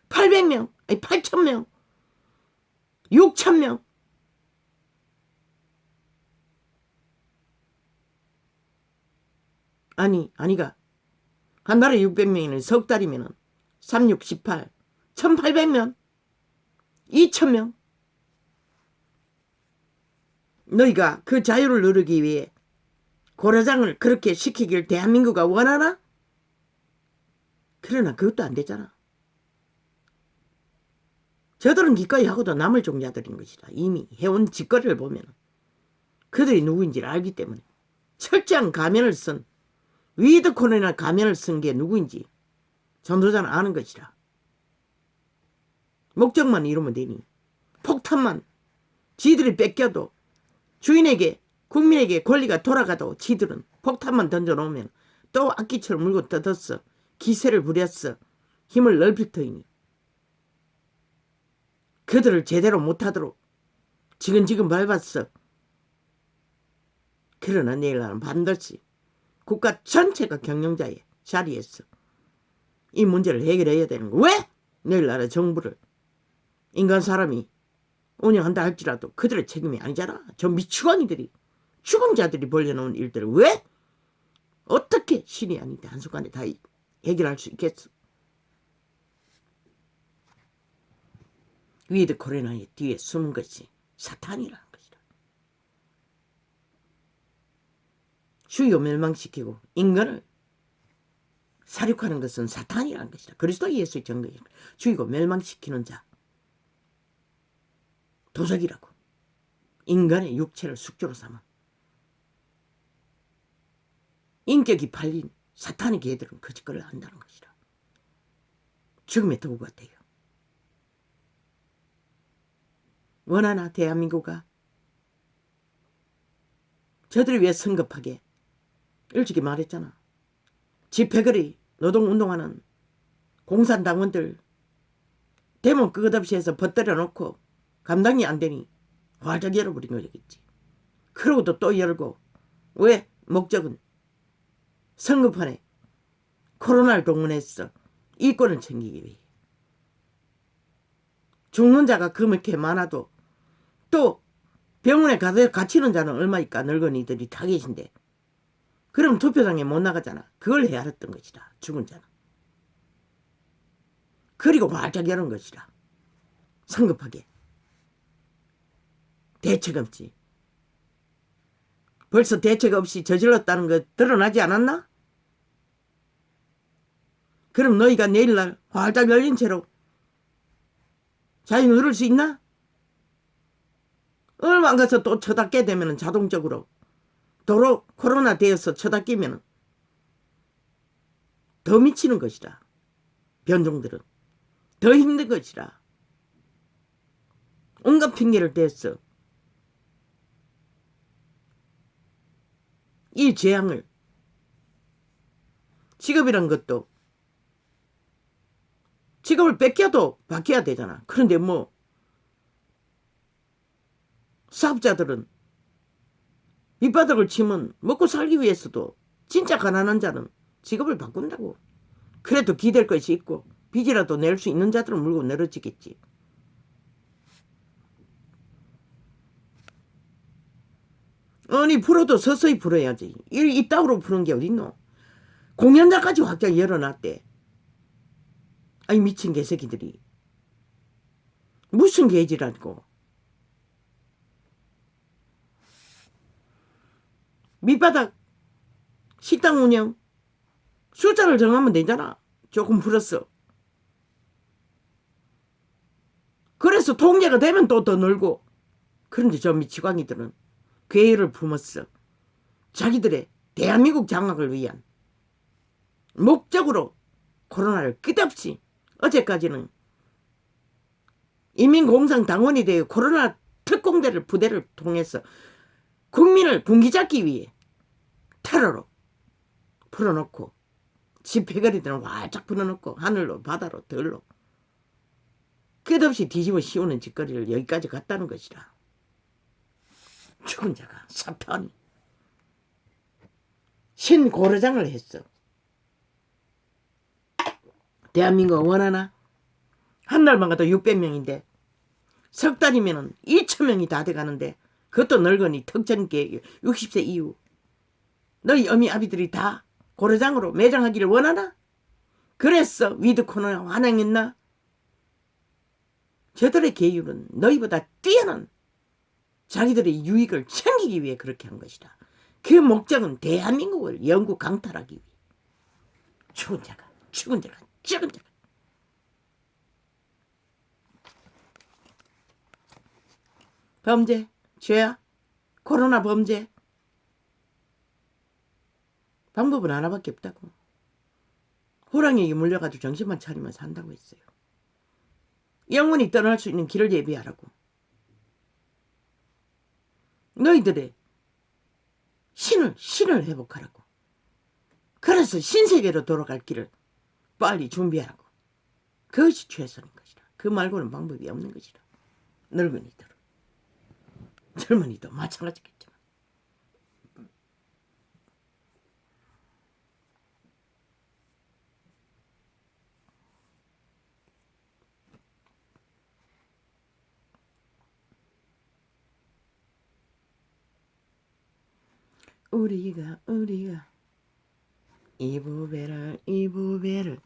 Speaker 1: 800명, 아니 8,000명, 6,000명. 아니가. 한 달에 600명이면 석 달이면 3, 6, 18, 1,800명, 2,000명. 너희가 그 자유를 누리기 위해 고려장을 그렇게 시키길 대한민국가 원하나? 그러나 그것도 안 되잖아. 저들은 기꺼이 하고도 남을 종자들인 것이다. 이미 해온 짓거리를 보면 그들이 누구인지를 알기 때문에 철저한 가면을 쓴 위드 코로나 가면을 쓴 게 누구인지 전도자는 아는 것이라. 목적만 이루면 되니 폭탄만 지들이 뺏겨도 주인에게 국민에게 권리가 돌아가도 지들은 폭탄만 던져놓으면 또 악기처럼 물고 뜯었어. 기세를 부렸어. 힘을 넓힐 터이니 그들을 제대로 못하도록 지금 밟았어. 그러나 내일 나는 반드시 국가 전체가 경영자의 자리에서 이 문제를 해결해야 되는 거. 왜? 내일 나라 정부를 인간 사람이 운영한다 할지라도 그들의 책임이 아니잖아. 저 미치광이들이 죽은 자들이 벌려놓은 일들을 왜? 어떻게 신이 아닌데 한순간에 다 해결할 수 있겠어? 위드 코로나의 뒤에 숨은 것이 사탄이라는 것이다. 주요 멸망시키고 인간을 사륙하는 것은 사탄이라는 것이다. 그리스도 예수의 정의입니다. 죽이고 멸망시키는 자 도적이라고. 인간의 육체를 숙주로 삼아 인격이 팔린 사탄의 개들은 그 짓거리를 한다는 것이다. 죽음의 도구가 돼요. 원하나 대한민국아? 저들을 위해 성급하게 일찍이 말했잖아. 집회거리 노동운동하는 공산당원들 대문 끝없이 해서 벗들여 놓고 감당이 안 되니 활짝 열어버린 거겠지. 그러고도 또 열고. 왜? 목적은 성급하네. 코로나를 동원했어. 이권을 챙기기 위해. 죽는 자가 그렇게 많아도 또 병원에 갇히는 자는 얼마일까? 늙은이들이 다 계신데. 그럼 투표장에 못 나가잖아. 그걸 헤아렸던 것이다. 죽은 자는. 그리고 활짝 여는 것이다. 성급하게. 대책 없지. 벌써 대책 없이 저질렀다는 거 드러나지 않았나? 그럼 너희가 내일날 활짝 열린 채로 자유 누릴 수 있나? 얼마 안 가서 또 쳐닫게 되면 자동적으로 도로 코로나 되어서 쳐닫기면 더 미치는 것이다. 변종들은 더 힘든 것이다. 온갖 핑계를 댔어. 이 재앙을. 직업이란 것도 직업을 뺏겨도 바뀌어야 되잖아. 그런데 뭐 사업자들은 밑바닥을 치면 먹고 살기 위해서도 진짜 가난한 자는 직업을 바꾼다고. 그래도 기댈 것이 있고 빚이라도 낼 수 있는 자들은 물고 늘어지겠지. 아니 풀어도 서서히 풀어야지. 이따구로 푸는 게 어딨노. 공연장까지 확장 열어놨대. 아니 미친 개새끼들이. 무슨 개지라고. 밑바닥 식당 운영 숫자를 정하면 되잖아. 조금 풀었어. 그래서 통제가 되면 또 더 늘고. 그런데 저 미치광이들은 괴를 품었어. 자기들의 대한민국 장악을 위한 목적으로 코로나를 끝없이 어제까지는 인민공산당원이 되어 코로나 특공대를 부대를 통해서 국민을 분기잡기 위해 테러로 풀어놓고 집회거리들은 활짝 풀어놓고 하늘로 바다로 들로 끝없이 뒤집어 씌우는 짓거리를 여기까지 갔다는 것이라. 죽은 자가 사탄이 신고려장을 했어. 대한민국 원하나? 한 달만 가도 600명인데 석 달이면 2,000명이 다 돼가는데 그것도 늙은이 특전계 60세 이후 너희 어미 아비들이 다 고려장으로 매장하기를 원하나? 그랬어 위드 코로나 환영했나? 저들의 계율은 너희보다 뛰어난 자기들의 유익을 챙기기 위해 그렇게 한 것이다. 그 목적은 대한민국을 영구 강탈하기 위해. 죽은 자가 죽은 자가 죽은 자가. 범죄 죄야. 코로나 범죄. 방법은 하나밖에 없다고. 호랑이에게 물려가지고 정신만 차리면 산다고 했어요. 영원히 떠날 수 있는 길을 예비하라고. 너희들의 신을 회복하라고. 그래서 신세계로 돌아갈 길을 빨리 준비하라고. 그것이 최선인 것이라. 그 말고는 방법이 없는 것이라. 늙은이들. 젊은이도 마찬가지겠지만. 우리가 이부배를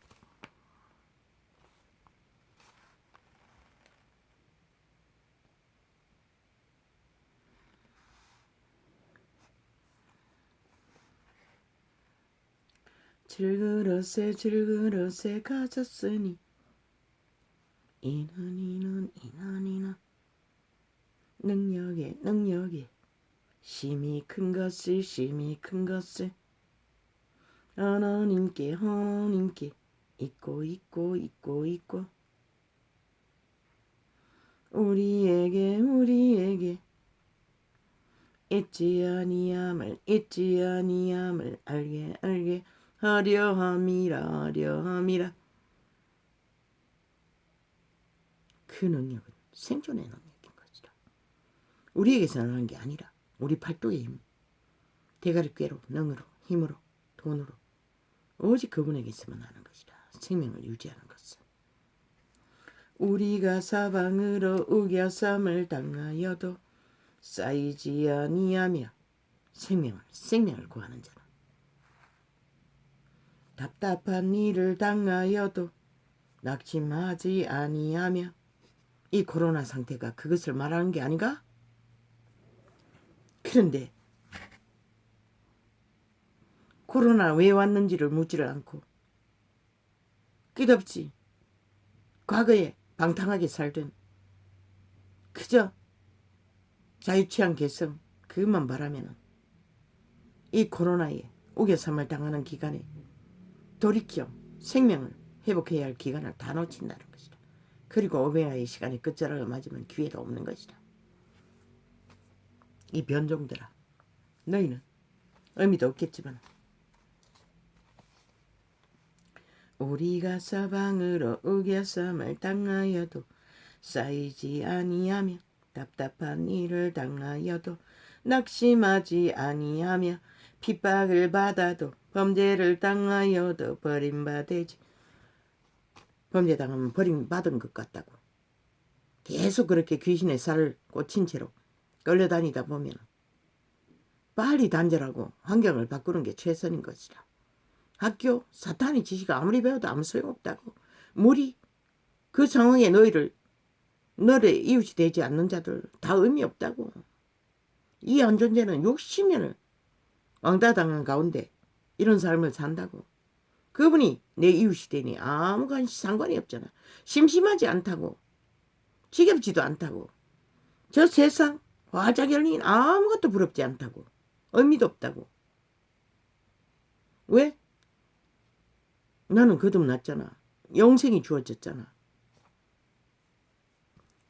Speaker 1: 질그릇에 가졌으니 이는 능력에 심히 큰 것을 하나님께 있고 우리에게 잊지 아니함을 알게 하려 함이라. 그 능력은 생존의 능력인 것이라. 우리에게서 나는 게 아니라 우리 팔뚝의 힘, 대가리 꾀로, 능으로, 힘으로, 돈으로 오직 그분에게서만 하는 것이라. 생명을 유지하는 것은. 우리가 사방으로 우겨쌈을 당하여도 쌓이지 아니하며 생명을 구하는 자는 답답한 일을 당하여도 낙심하지 아니하며. 이 코로나 상태가 그것을 말하는 게 아닌가? 그런데 코로나 왜 왔는지를 묻지를 않고 끝없이 과거에 방탕하게 살던 그저 자유취한 개성 그것만 바라면은 이 코로나에 우겨삼을 당하는 기간에 돌이켜 생명을 회복해야 할 기간을 다 놓친다는 것이다. 그리고 오베아의 시간이 끝자락을 맞으면 기회가 없는 것이다. 이 변종들아, 너희는 의미도 없겠지만. 우리가 서방으로 우겨섬을 당하여도 쌓이지 아니하며 답답한 일을 당하여도 낙심하지 아니하며 핍박을 받아도 범죄를 당하여도 버림받지. 범죄당하면 버림받은 것 같다고. 계속 그렇게 귀신의 살을 꽂힌 채로 끌려다니다 보면 빨리 단절하고 환경을 바꾸는 게 최선인 것이라. 학교 사탄의 지시가 아무리 배워도 아무 소용없다고. 무리 그 상황에 너의 이웃이 되지 않는 자들 다 의미 없다고. 이 안존재는 60년을 왕따당한 가운데 이런 삶을 산다고. 그분이 내 이웃이 되니 아무 상관이 없잖아. 심심하지 않다고. 지겹지도 않다고. 저 세상 활짝 열린 아무것도 부럽지 않다고. 의미도 없다고. 왜? 나는 거듭났잖아. 영생이 주어졌잖아.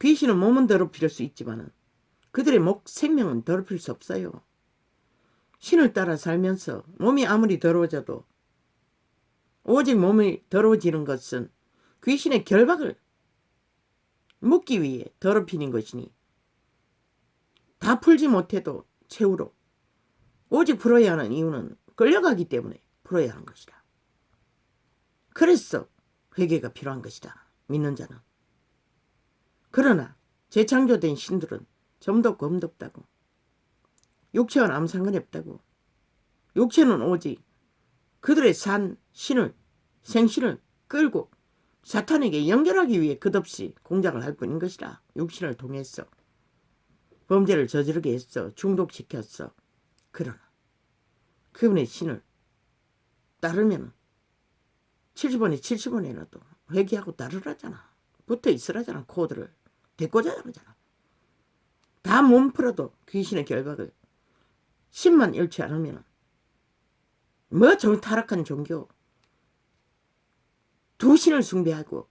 Speaker 1: 귀신은 몸은 더럽힐 수 있지만 그들의 생명은 더럽힐 수 없어요. 신을 따라 살면서 몸이 아무리 더러워져도 오직 몸이 더러워지는 것은 귀신의 결박을 묶기 위해 더럽히는 것이니 다 풀지 못해도 최후로 오직 풀어야 하는 이유는 끌려가기 때문에 풀어야 하는 것이다. 그래서 회개가 필요한 것이다. 믿는 자는. 그러나 재창조된 신들은 점도 없고 흠도 없다고. 육체와는 아무 상관이 없다고. 육체는 오직 그들의 신을 생신을 끌고 사탄에게 연결하기 위해 끝없이 공작을 할 뿐인 것이다. 육신을 통해서 범죄를 저지르게 했어. 중독시켰어. 그러나 그분의 신을 따르면 70원에 70원이라도 회개하고 따르라잖아. 붙어 있으라잖아. 코드를 데꼬자 그러잖아. 다 몸 풀어도 귀신의 결박을 신만 잃지 않으면 뭐 저 타락한 종교 두 신을 숭배하고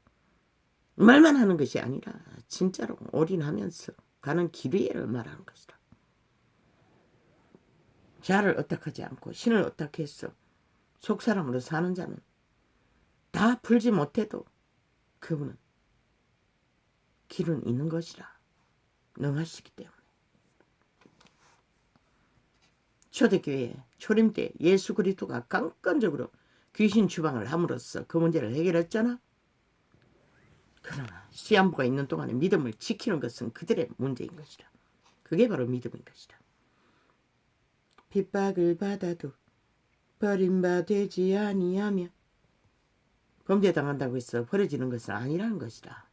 Speaker 1: 말만 하는 것이 아니라 진짜로 올인하면서 가는 길위를 말하는 것이다. 자를 어떡하지 않고 신을 어떻게 해서 속사람으로 사는 자는 다 풀지 못해도 그분은 길은 있는 것이라 능하시기 때문에. 초대교회 초림 때 예수 그리스도가 강권적으로 귀신 추방을 함으로써 그 문제를 해결했잖아. 그러나 시한부가 있는 동안에 믿음을 지키는 것은 그들의 문제인 것이다. 그게 바로 믿음인 것이다. 핍박을 받아도 버림받지 아니하며 범죄당한다고 해서 버려지는 것은 아니라는 것이다.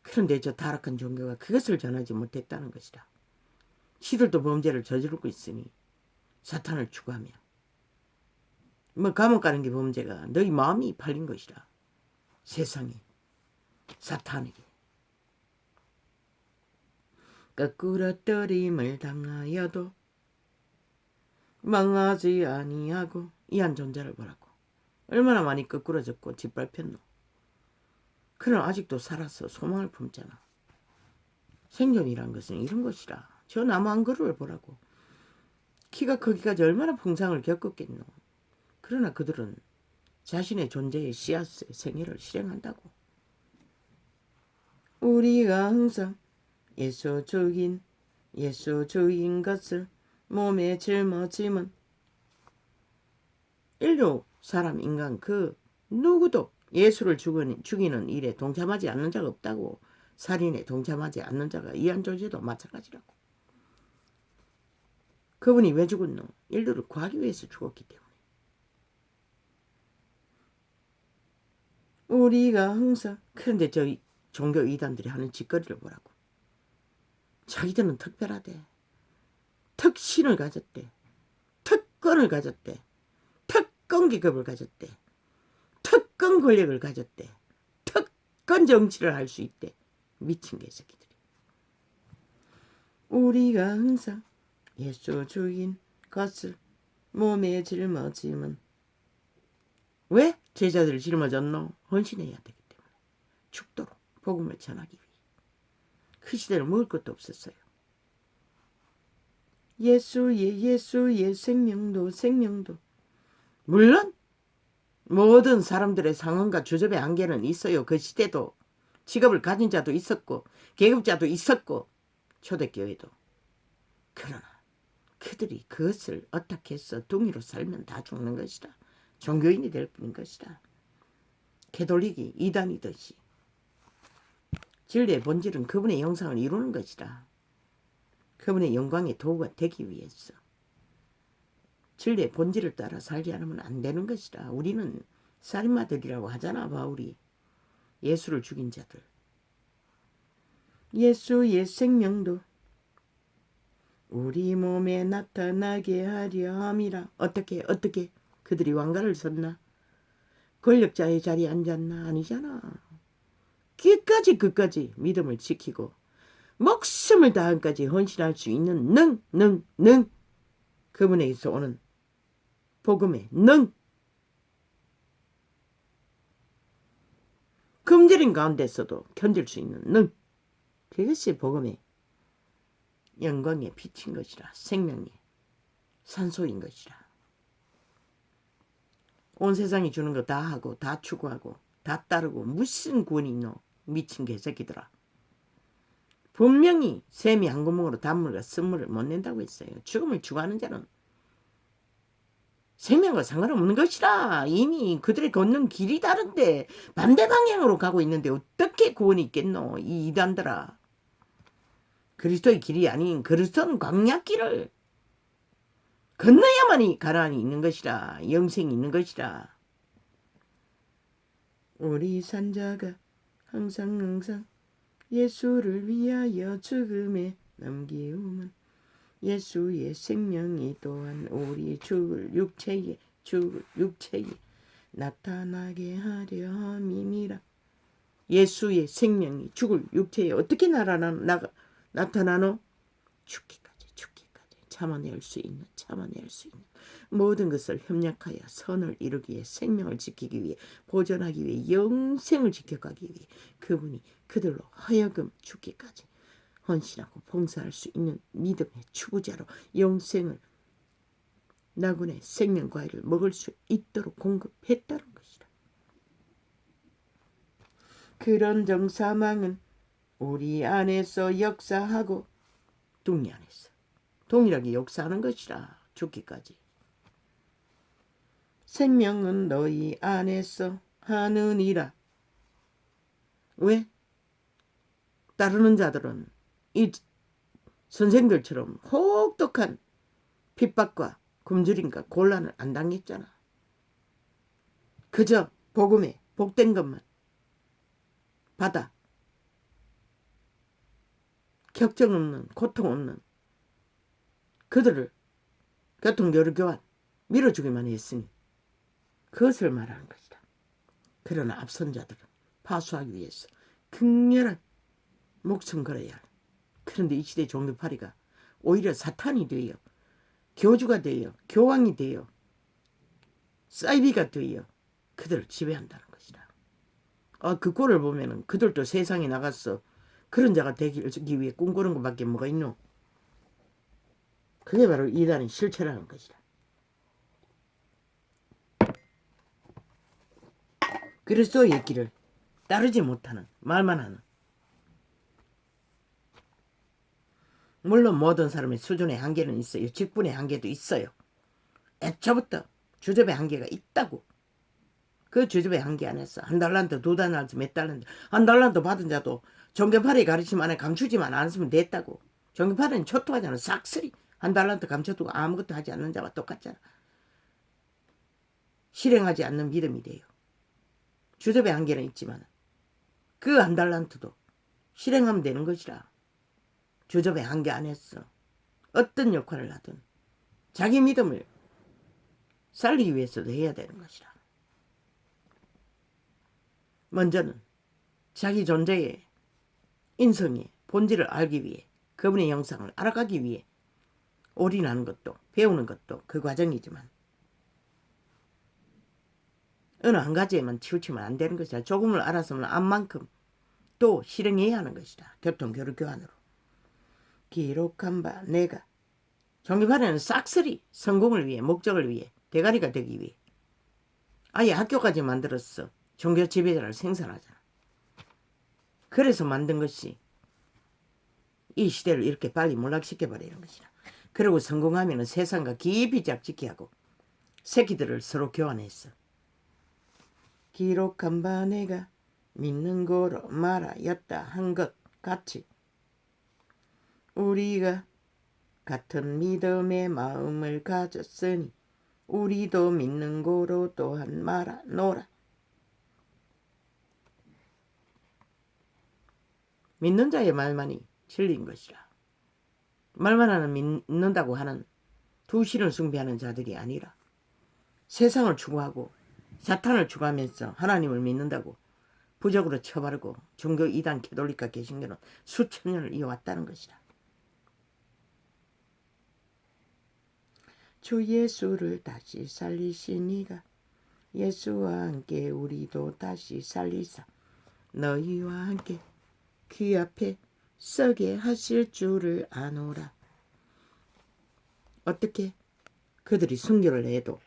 Speaker 1: 그런데 저 타락한 종교가 그것을 전하지 못했다는 것이다. 시들도 범죄를 저지르고 있으니 사탄을 추구하며 뭐 감옥 가는 게 범죄가 너희 마음이 팔린 것이다. 세상에 사탄에게 거꾸로 떨림을 당하여도 망하지 아니하고 이한 존재를 보라고. 얼마나 많이 거꾸러졌고 짓밟혔노. 그는 아직도 살아서 소망을 품잖아. 생존이란 것은 이런 것이라. 저 나무 한 그루를 보라고. 키가 크기까지 얼마나 풍상을 겪었겠노. 그러나 그들은 자신의 존재의 씨앗의 생애를 실행한다고. 우리가 항상 예수 주인 것을 몸에 짊어짐은 인류 사람 인간 그 누구도 예수를 죽이는 일에 동참하지 않는 자가 없다고. 살인에 동참하지 않는 자가 이한 존재도 마찬가지라고. 그분이 왜 죽었노? 인류를 구하기 위해서 죽었기 때문에. 우리가 항상. 그런데 저 종교 이단들이 하는 짓거리를 보라고. 자기들은 특별하대. 특신을 가졌대. 특권을 가졌대. 특권 기급을 가졌대. 특권 권력을 가졌대. 특권 정치를 할 수 있대. 미친 개새끼들이. 우리가 항상 예수 주인 것을 몸에 짊어짐은 왜 제자들을 짊어졌노? 헌신해야 되기 때문에. 죽도록 복음을 전하기 위해. 그 시대는 먹을 것도 없었어요. 예수의 생명도. 물론 모든 사람들의 상황과 주접의 한계는 있어요. 그 시대도 직업을 가진 자도 있었고 계급자도 있었고 초대교회도. 그러나 그들이 그것을 어떻게 해서 둥이로 살면 다 죽는 것이다. 종교인이 될 뿐인 것이다. 캐톨릭이 이단이듯이 진리의 본질은 그분의 형상을 이루는 것이다. 그분의 영광의 도구가 되기 위해서 진리의 본질을 따라 살지 않으면 안 되는 것이다. 우리는 살인마들이라고 하잖아. 바울이 예수를 죽인 자들. 예수의 생명도 우리 몸에 나타나게 하려 함이라. 어떻게 그들이 왕가를 섰나? 권력자의 자리에 앉았나? 아니잖아. 끝까지 믿음을 지키고 목숨을 다한까지 헌신할 수 있는 능. 그분에게서 오는 복음의 능. 금절인 가운데서도 견딜 수 있는 능. 그것이 복음의 영광에 비친 것이라. 생명의 산소인 것이라. 온 세상이 주는 거 다 하고 다 추구하고 다 따르고 무슨 구원이 있노? 미친 개새끼들아. 분명히 샘이 한 구멍으로 단물과 쓴물을 못 낸다고 했어요. 죽음을 추구하는 자는 생명과 상관없는 것이라. 이미 그들의 걷는 길이 다른데 반대 방향으로 가고 있는데 어떻게 구원이 있겠노? 이 이단들아. 그리스도의 길이 아닌 그리스도는 광야길을 건너야만이 가나안이 있는 것이라. 영생이 있는 것이라. 우리 산자가 항상 예수를 위하여 죽음에 넘기움은 예수의 생명이 또한 우리 죽을 육체에 나타나게 하려 함이니라. 예수의 생명이 죽을 육체에 어떻게 나타나노? 죽기까지 참아낼 수 있는 모든 것을 협력하여 선을 이루기 위해 생명을 지키기 위해 보존하기 위해 영생을 지켜가기 위해 그분이 그들로 하여금 죽기까지 헌신하고 봉사할 수 있는 믿음의 추구자로 영생을 나군의 생명과일을 먹을 수 있도록 공급했다는 것이다. 그런 정사망은 우리 안에서 역사하고 동리 안에서 동일하게 역사하는 것이라. 죽기까지. 생명은 너희 안에서 하느니라. 왜? 따르는 자들은 이 선생들처럼 혹독한 핍박과 굶주림과 곤란을 안 당했잖아. 그저 복음에 복된 것만 받아 격정 없는 고통 없는 그들을 교통교류교환 밀어주기만 했으니 그것을 말하는 것이다. 그러나 앞선 자들은 파수하기 위해서 극렬한 목숨 걸어야 할. 그런데 이 시대 종교파리가 오히려 사탄이 되어 교주가 되어 교황이 되어 사이비가 되어 그들을 지배한다는 것이다. 그 꼴을 보면은 그들도 세상에 나가서 그런 자가 되기 위해 꿈꾸는 것밖에 뭐가 있노? 그게 바로 이단의 실체라는 것이다. 그리스도의 길을 따르지 못하는 말만 하는. 물론 모든 사람의 수준의 한계는 있어요. 직분의 한계도 있어요. 애초부터 주접의 한계가 있다고. 그 주접의 한계 안에서 한 달란트, 두 달란트, 몇 달란트, 한 달란트 받은 자도 종교파리 가르침 안에 감추지만 않았으면 됐다고. 종교파리는 초토하잖아. 싹쓸이 한 달란트 감춰두고 아무것도 하지 않는 자와 똑같잖아. 실행하지 않는 믿음이 돼요. 주접의 한계는 있지만 그 한 달란트도 실행하면 되는 것이라. 주접의 한계 안에서 어떤 역할을 하든 자기 믿음을 살리기 위해서도 해야 되는 것이라. 먼저는 자기 존재의 인성의 본질을 알기 위해 그분의 영상을 알아가기 위해 올인하는 것도 배우는 것도 그 과정이지만 어느 한 가지에만 치우치면 안 되는 것이다. 조금을 알았으면 암만큼 또 실행해야 하는 것이다. 교통교류 교환으로. 기록한 바 내가 종교발에는 싹쓸이 성공을 위해, 목적을 위해, 대가리가 되기 위해 아예 학교까지 만들었어. 종교 지배자를 생산하잖아. 그래서 만든 것이 이 시대를 이렇게 빨리 몰락시켜버리는 것이라. 그리고 성공하면 세상과 깊이 짝짓기 하고 새끼들을 서로 교환했어. 기록한 바 내가 믿는 거로 말하였다 한 것 같이 우리가 같은 믿음의 마음을 가졌으니 우리도 믿는 거로 또한 말하노라. 믿는 자의 말만이 진리인 것이라. 말만 하는 믿는다고 하는 두신을 숭배하는 자들이 아니라 세상을 추구하고 사탄을 추구하면서 하나님을 믿는다고 부적으로 쳐바르고 종교 이단 캐톨릭과 개신교는 수천 년을 이어왔다는 것이다. 주 예수를 다시 살리시니가 예수와 함께 우리도 다시 살리사 너희와 함께 귀 앞에 서게 하실 줄을 아노라. 어떻게? 그들이 순교를 해도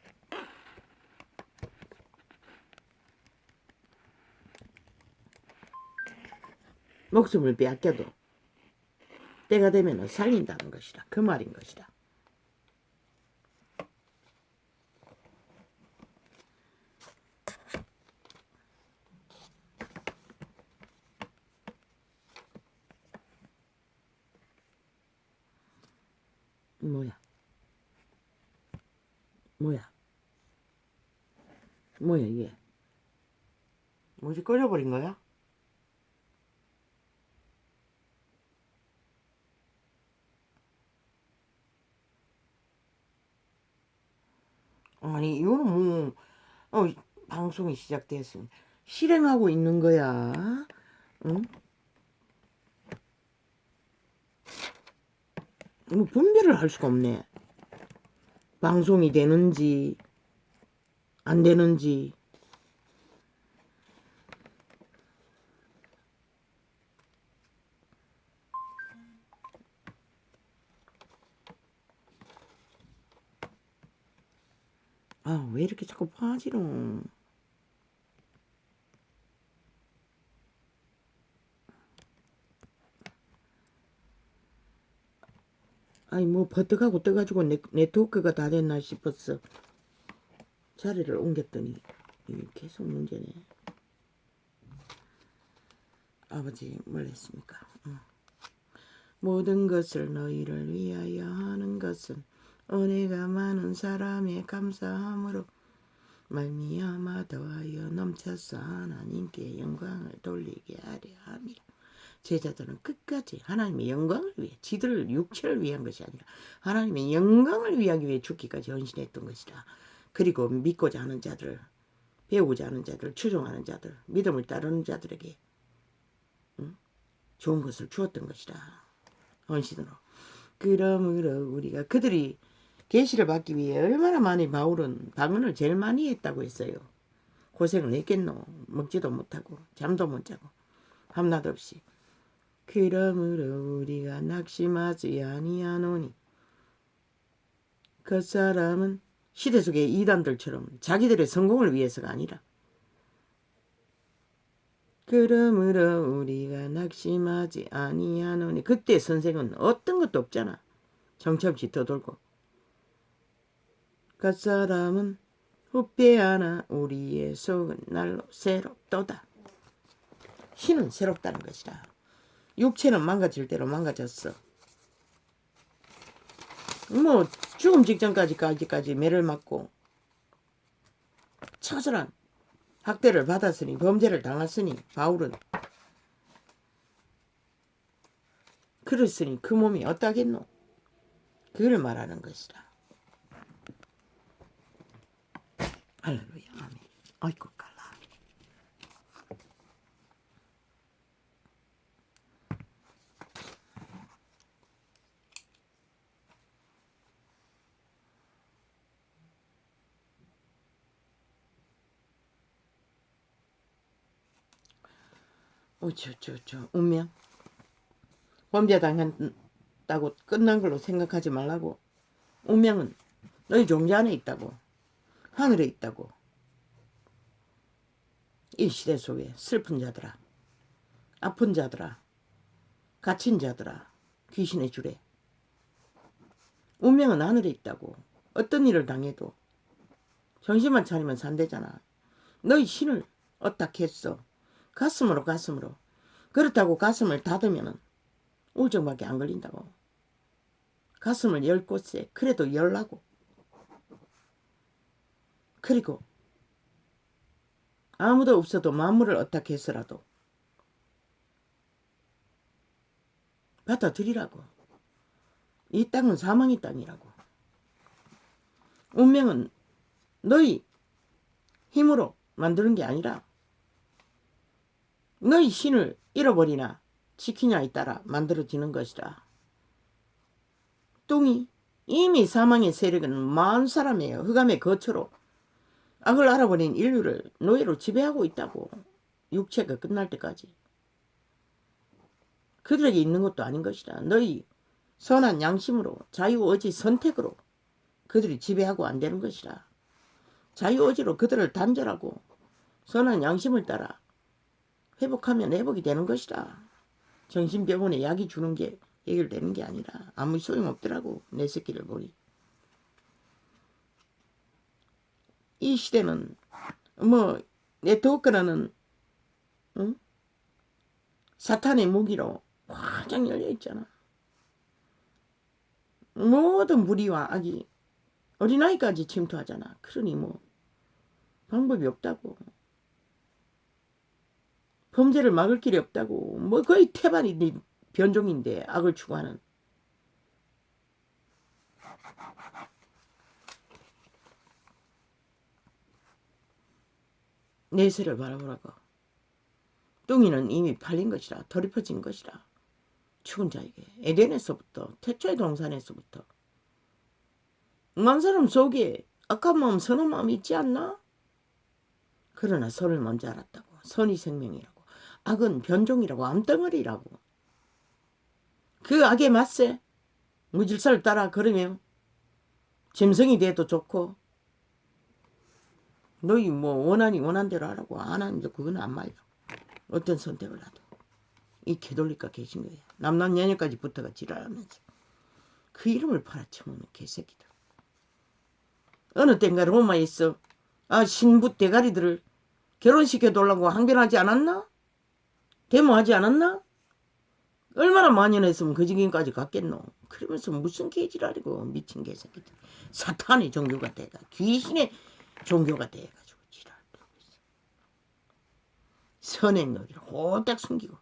Speaker 1: 목숨을 빼앗겨도 때가 되면 살린다는 것이다. 그 말인 것이다. 뭐야 이게? 뭐지, 꺼져버린 거야? 아니 이거는 뭐 방송이 시작됐으면 실행하고 있는 거야. 응? 뭐 분별을 할 수가 없네. 방송이 되는지 안 되는지. 아, 왜 이렇게 자꾸 파지롱. 아니 뭐 버뜩하고 떠가지고 네트워크가 다 됐나 싶었어. 자리를 옮겼더니 이게 계속 문제네. 아버지 뭘 했습니까? 모든 것을 너희를 위하여 하는 것은 은혜가 많은 사람의 감사함으로 말미암아 더하여 넘쳐서 하나님께 영광을 돌리게 하려 함이라. 제자들은 끝까지 하나님의 영광을 위해, 지들 육체를 위한 것이 아니라 하나님의 영광을 위하기 위해 죽기까지 헌신했던 것이다. 그리고 믿고자 하는 자들, 배우고자 하는 자들, 추종하는 자들, 믿음을 따르는 자들에게 좋은 것을 주었던 것이다. 헌신으로. 그러므로 우리가 그들이 계시를 받기 위해 얼마나 많이 바울은 방언을 제일 많이 했다고 했어요. 고생을 했겠노. 먹지도 못하고 잠도 못 자고 밤낮 없이. 그러므로 우리가 낙심하지 아니하노니 그 사람은 시대 속의 이단들처럼 자기들의 성공을 위해서가 아니라 그러므로 우리가 낙심하지 아니하노니. 그때 선생은 어떤 것도 없잖아. 정처없이 떠돌고. 그 사람은 후패하나 우리의 속은 날로 새롭도다. 신은 새롭다는 것이다. 육체는 망가질 대로 망가졌어. 뭐 죽음 직전까지 매를 맞고 처절한 학대를 받았으니, 범죄를 당했으니, 바울은 그랬으니 그 몸이 어떠겠노? 그걸 말하는 것이다. 할렐루야. 아멘. 아이고 깔라. 운명. 범죄 당했다고 끝난 걸로 생각하지 말라고. 운명은 너희 종자 안에 있다고. 하늘에 있다고. 이 시대 속에 슬픈 자들아, 아픈 자들아, 갇힌 자들아, 귀신의 줄에 운명은 하늘에 있다고. 어떤 일을 당해도 정신만 차리면 산대잖아. 너희 신을 어떻게 했어? 가슴으로. 그렇다고 가슴을 닫으면 우울증밖에 안 걸린다고. 가슴을 열 곳에 그래도 열라고. 그리고 아무도 없어도 만물을 어떻게 해서라도 받아들이라고. 이 땅은 사망의 땅이라고. 운명은 너희 힘으로 만드는 게 아니라 너희 신을 잃어버리나 지키냐에 따라 만들어지는 것이라. 뚱이 이미 사망의 세력은 많은 사람이에요. 흑암의 거처로 악을 알아버린 인류를 노예로 지배하고 있다고. 육체가 끝날 때까지. 그들에게 있는 것도 아닌 것이라. 너희 선한 양심으로 자유의지 선택으로 그들이 지배하고 안 되는 것이라. 자유의지로 그들을 단절하고 선한 양심을 따라 회복하면 회복이 되는 것이라. 정신병원에 약이 주는 게 해결되는 게 아니라 아무 소용없더라고. 내 새끼를 보니. 이 시대는 뭐 네트워크라는 사탄의 무기로 활짝 열려있잖아. 모든 무리와 악이 어린아이까지 침투하잖아. 그러니 뭐 방법이 없다고. 범죄를 막을 길이 없다고. 뭐 거의 태반이 변종인데 악을 추구하는. 내세를 바라보라고. 뚱이는 이미 팔린 것이라. 덜이 퍼진 것이라. 죽은 자에게. 에덴에서부터 태초의 동산에서부터 만 사람 속에 악한 마음 선한 마음이 있지 않나? 그러나 선을 먼저 알았다고. 선이 생명이라고. 악은 변종이라고. 암덩어리라고. 그 악에 맞세 무질서를 따라 걸으면 짐승이 돼도 좋고. 너희 뭐 원하니 원한대로 하라고. 안 하는 그건 안 말려. 어떤 선택을 하도. 이 개돌리가 계신 거야. 남남녀녀까지 붙어가 지랄하면서. 그 이름을 팔아쳐먹는 개새끼들. 어느 땐가 로마에서 신부 대가리들을 결혼시켜달라고 항변하지 않았나? 데모하지 않았나? 얼마나 만연했으면 그 지경까지 갔겠노. 그러면서 무슨 개지랄이고 미친 개새끼들. 사탄의 종교가 돼가 귀신의 종교가 돼가지고 지랄도 있어. 선의 너비를 호딱 숨기고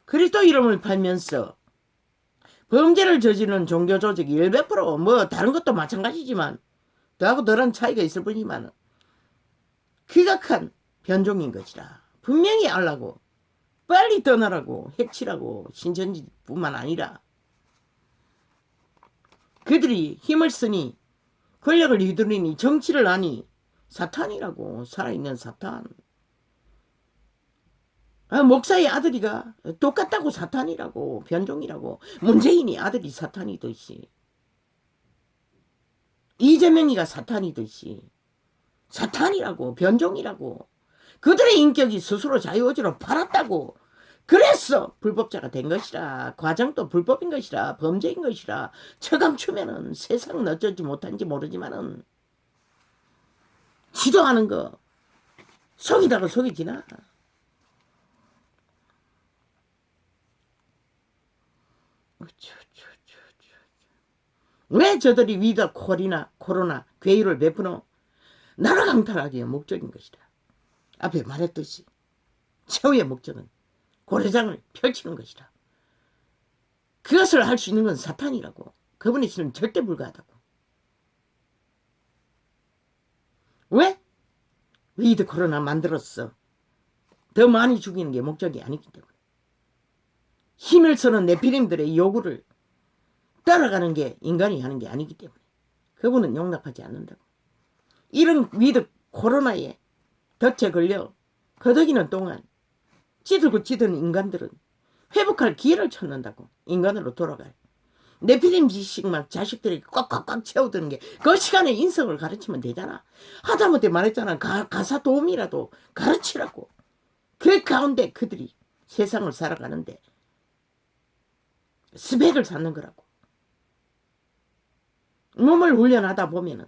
Speaker 1: 그리스도 이름을 팔면서 범죄를 저지르는 종교 조직이 100%뭐 다른 것도 마찬가지지만 더하고 덜한 차이가 있을 뿐이지만 귀각한 변종인 것이라. 분명히 알라고. 빨리 떠나라고. 해치라고. 신천지뿐만 아니라 그들이 힘을 쓰니 권력을 휘두르니 정치를 하니 사탄이라고. 살아있는 사탄. 목사의 아들이가 똑같다고. 사탄이라고. 변종이라고. 문재인이 아들이 사탄이듯이 이재명이가 사탄이듯이 사탄이라고. 변종이라고. 그들의 인격이 스스로 자유의지로 팔았다고. 그래서 불법자가 된 것이라. 과정도 불법인 것이라. 범죄인 것이라. 처감추면은 세상은 어쩌지 못한지 모르지만은 지도하는 거 속이다가 속이지나. 왜 저들이 위더 코로나 괴유를 베푸노? 나라 강탈하기의 목적인 것이다. 앞에 말했듯이 최후의 목적은 고래장을 펼치는 것이다. 그것을 할 수 있는 건 사탄이라고. 그분의 신은 절대 불가하다고. 왜? 위드 코로나 만들었어. 더 많이 죽이는 게 목적이 아니기 때문에. 힘을 쓰는 네피림들의 요구를 따라가는 게 인간이 하는 게 아니기 때문에 그분은 용납하지 않는다고. 이런 위드 코로나에 덫에 걸려 거덕이는 동안 찌들고 찌든 인간들은 회복할 기회를 찾는다고. 인간으로 돌아갈. 네피림 지식만 자식들이 꽉꽉꽉 채워드는 게 그 시간에 인성을 가르치면 되잖아. 하다못해 말했잖아. 가사 도움이라도 가르치라고. 그 가운데 그들이 세상을 살아가는데 스펙을 쌓는 거라고. 몸을 훈련하다 보면은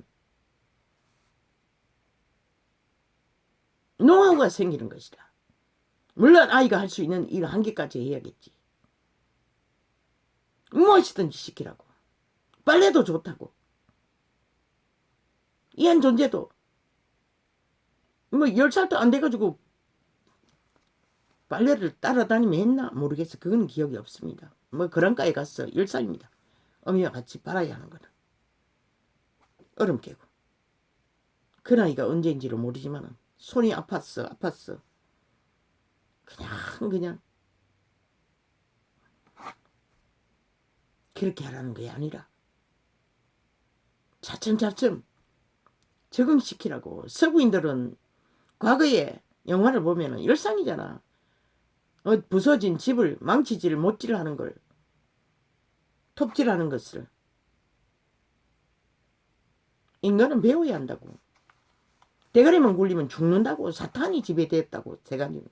Speaker 1: 노하우가 생기는 것이다. 물론 아이가 할 수 있는 일 한계까지 해야겠지. 무엇이든지 시키라고. 빨래도 좋다고. 이한 존재도 뭐 10살도 안 돼가지고 빨래를 따라다니면 했나 모르겠어. 그건 기억이 없습니다. 뭐 그런 과에 갔어. 10살입니다. 어미와 같이 빨아야 하는 거는. 얼음 깨고. 그 나이가 언제인지를 모르지만 손이 아팠어. 그냥 그렇게 하라는 게 아니라 차츰 적응시키라고. 서구인들은 과거에 영화를 보면 일상이잖아. 부서진 집을 망치질 못질하는 걸, 톱질하는 것을 인간은 배워야 한다고. 대가리만 굴리면 죽는다고. 사탄이 지배되었다고. 대가리는.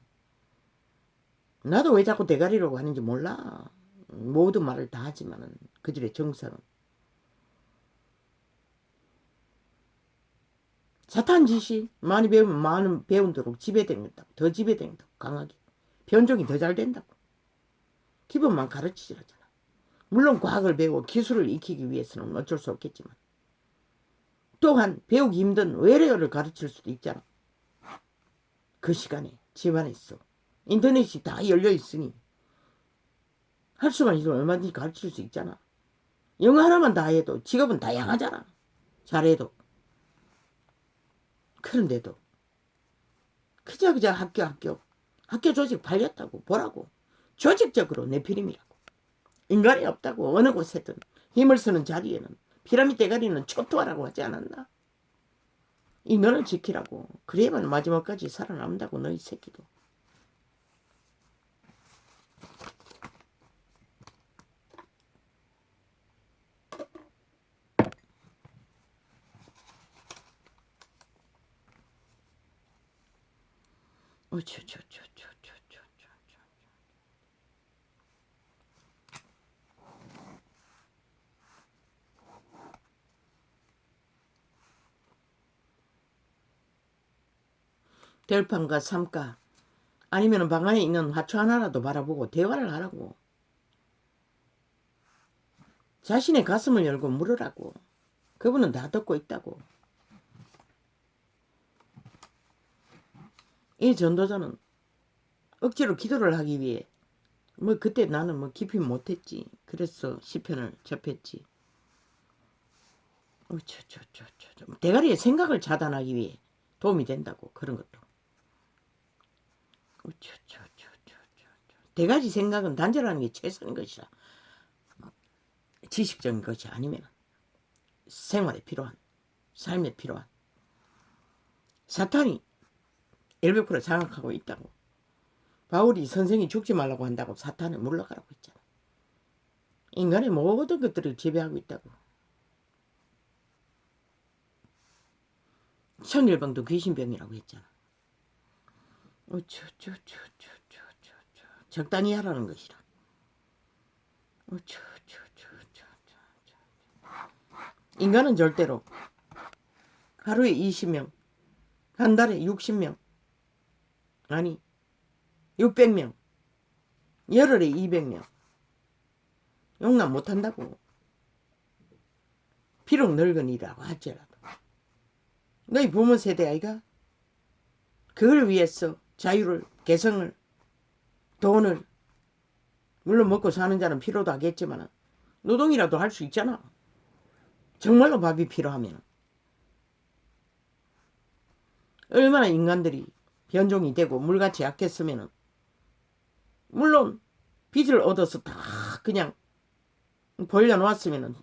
Speaker 1: 나도 왜 자꾸 대가리라고 하는지 몰라. 모든 말을 다 하지만은 그들의 정서는 사탄 짓이 많이 배우면 많은 배운도록 지배된다고. 더 지배된다고. 강하게. 변종이 더 잘 된다고. 기본만 가르치지라잖아. 물론 과학을 배워 기술을 익히기 위해서는 어쩔 수 없겠지만 또한 배우기 힘든 외래어를 가르칠 수도 있잖아. 그 시간에 집안에서 인터넷이 다 열려 있으니 할 수만 있으면 얼마든지 가르칠 수 있잖아. 영어 하나만 다 해도 직업은 다양하잖아. 잘해도. 그런데도 그저 학교 조직 발렸다고 보라고. 조직적으로 네피림이라고. 인간이 없다고. 어느 곳에든 힘을 쓰는 자리에는 피라미드 대가리는 초토화라고 하지 않았나? 인간을 지키라고. 그래야만 마지막까지 살아남는다고. 너희 새끼도. 들판과 삼가 아니면 방 안에 있는 화초 하나라도 바라보고 대화를 하라고. 자신의 가슴을 열고 물으라고. 그분은 다 듣고 있다고. 이 전도자는 억지로 기도를 하기 위해 그때 나는 깊이 못했지. 그래서 시편을 접했지. 대가리의 생각을 차단하기 위해 도움이 된다고. 그런 것도. 대가리 생각은 단절하는 게 최선인 것이라. 지식적인 것이 아니면 생활에 필요한, 삶에 필요한. 사탄이 100% 장악하고 있다고. 바울이 선생이 죽지 말라고 한다고 사탄을 물러가라고 했잖아. 인간의 모든 것들을 지배하고 있다고. 천일병도 귀신병이라고 했잖아. 적당히 하라는 것이라. 인간은 절대로 하루에 20명, 한 달에 60명, 아니 600명, 열흘에 200명 용납 못한다고. 비록 늙은이라고 할지라도. 너희 부모 세대 아이가? 그걸 위해서 자유를, 개성을, 돈을, 물론 먹고 사는 자는 필요도 하겠지만 노동이라도 할 수 있잖아. 정말로 밥이 필요하면. 얼마나 인간들이 변종이 되고 물같이 약했으면 물론 빚을 얻어서 다 그냥 벌려놓았으면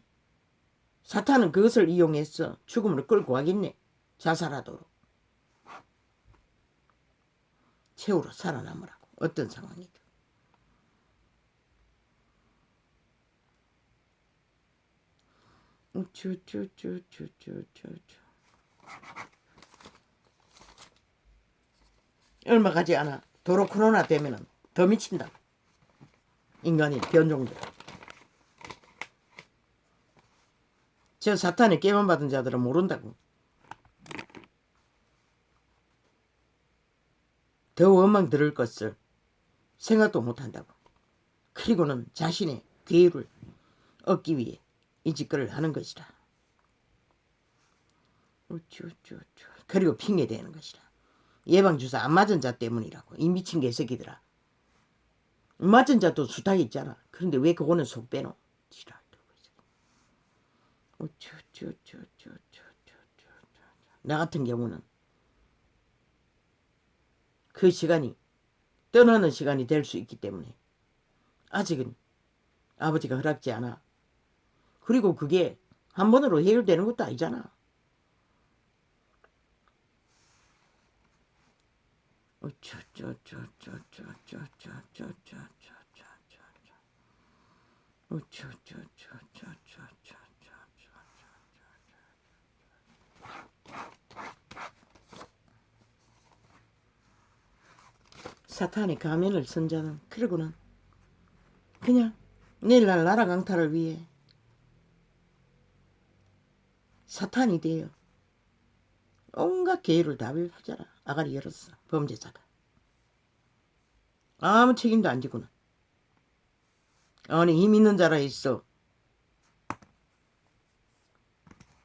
Speaker 1: 사탄은 그것을 이용해서 죽음을 끌고 가겠네. 자살하도록. 최후로 살아남으라고. 어떤 상황이든. 우쭈쭈쭈쭈쭈쭈쭈. 얼마 가지 않아. 도로 코로나 되면은 더 미친다. 인간이 변종들. 저 사탄에 깨만받은 자들은 모른다고. 더 원망 들을 것을 생각도 못한다고. 그리고는 자신의 괴유를 얻기 위해 이 짓거리를 하는 것이다. 그리고 핑계대는 것이다. 예방주사 안 맞은 자 때문이라고. 이 미친 개새끼들아. 맞은 자도 수탉이 있잖아. 그런데 왜 그거는 속 빼노? 지랄. 나 같은 경우는 그 시간이 떠나는 시간이 될 수 있기 때문에 아직은 아버지가 허락지 않아. 그리고 그게 한 번으로 해결되는 것도 아니잖아. 사탄의 가면을 쓴 자는 그러고는 그냥 내일날 나라 강탈을 위해 사탄이 되어 온갖 계율을 다 베푸잖아. 아가리 열었어. 범죄자가. 아무 책임도 안 지고는. 아니 힘 있는 자라 있어.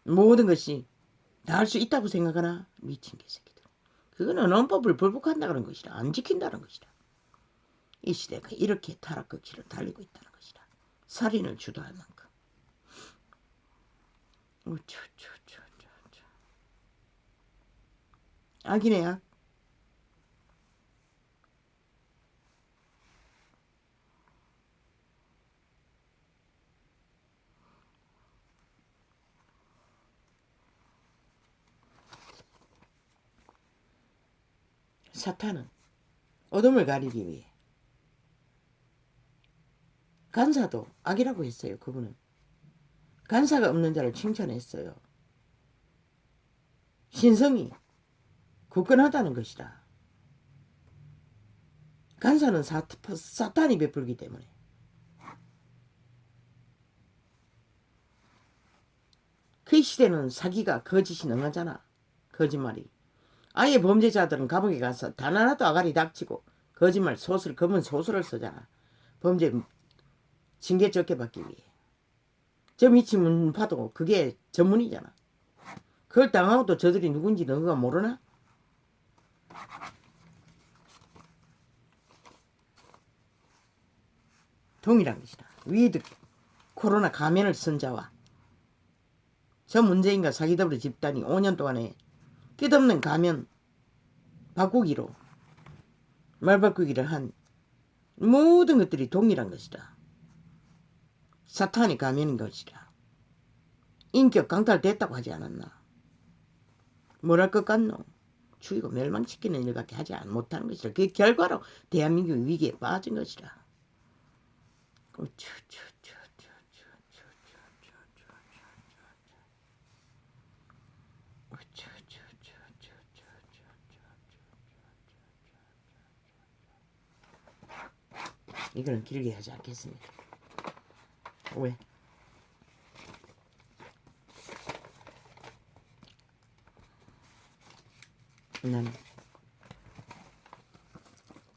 Speaker 1: 모든 것이 다 할 수 있다고 생각하나? 미친 개새끼들. 그거는 헌법을 불복한다는 것이다. 안 지킨다는 것이다. 이 시대가 이렇게 타락의 길을 달리고 있다는 것이다. 살인을 주도할 만큼. 악이네 악. 사탄은 어둠을 가리기 위해 간사도 악이라고 했어요. 그분은 간사가 없는 자를 칭찬했어요. 신성이 굳건하다는 것이다. 간사는 사탄이 베풀기 때문에. 그 시대는 사기가 거짓이 능하잖아. 거짓말이. 아예 범죄자들은 감옥에 가서 단 하나도 아가리 닥치고 거짓말 소설 검은 소설을 쓰잖아. 범죄 징계 적게 받기 위해. 저 미친 문파도 그게 전문이잖아. 그걸 당하고 또 저들이 누군지 너가 모르나? 동일한 것이다. 위드 코로나 가면을 쓴 자와 저 문재인과 사기더블 집단이 5년 동안에 끝없는 가면 바꾸기로 말 바꾸기를 한 모든 것들이 동일한 것이다. 사탄이 가면인 것이다. 인격 강탈됐다고 하지 않았나? 뭘 할 것 같노? 죽이고 멸망시키는 일밖에 하지 못하는 것이다. 그 결과로 대한민국이 위기에 빠진 것이다. 이거는 길게 하지 않겠습니다. 왜? 나는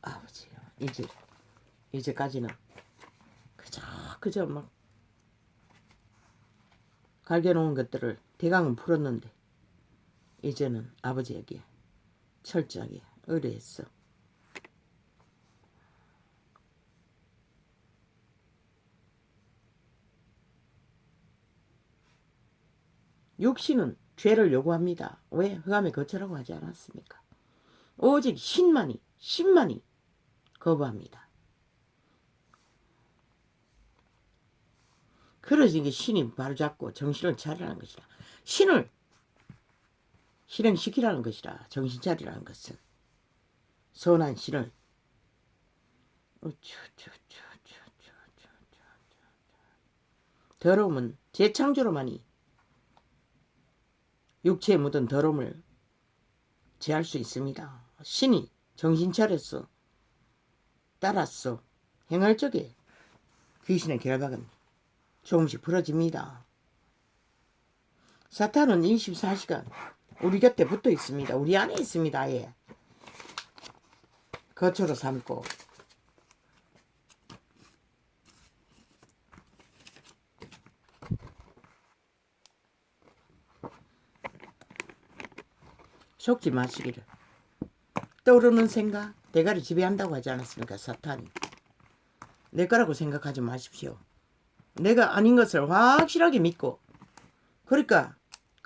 Speaker 1: 아버지요. 이제까지는 그저 막 갈겨놓은 것들을 대강은 풀었는데 이제는 아버지에게 철저하게 의뢰했어. 육신은 죄를 요구합니다. 왜? 흑암에 거처라고 하지 않았습니까? 오직 신만이 거부합니다. 그래서 이게 신이 바로잡고 정신을 차리라는 것이다. 신을 실행시키라는 것이다. 정신 차리라는 것은. 선한 신을. 더러움은 재창조로만이 육체에 묻은 더러움을 제할 수 있습니다. 신이 정신 차렸어. 따랐어. 행할 적에 귀신의 결박은 조금씩 풀어집니다. 사탄은 24시간 우리 곁에 붙어 있습니다. 우리 안에 있습니다. 아예 거처로 삼고 속지 마시기를. 떠오르는 생각 대가리 지배한다고 하지 않았습니까? 사탄이. 내 거라고 생각하지 마십시오. 내가 아닌 것을 확실하게 믿고, 그러니까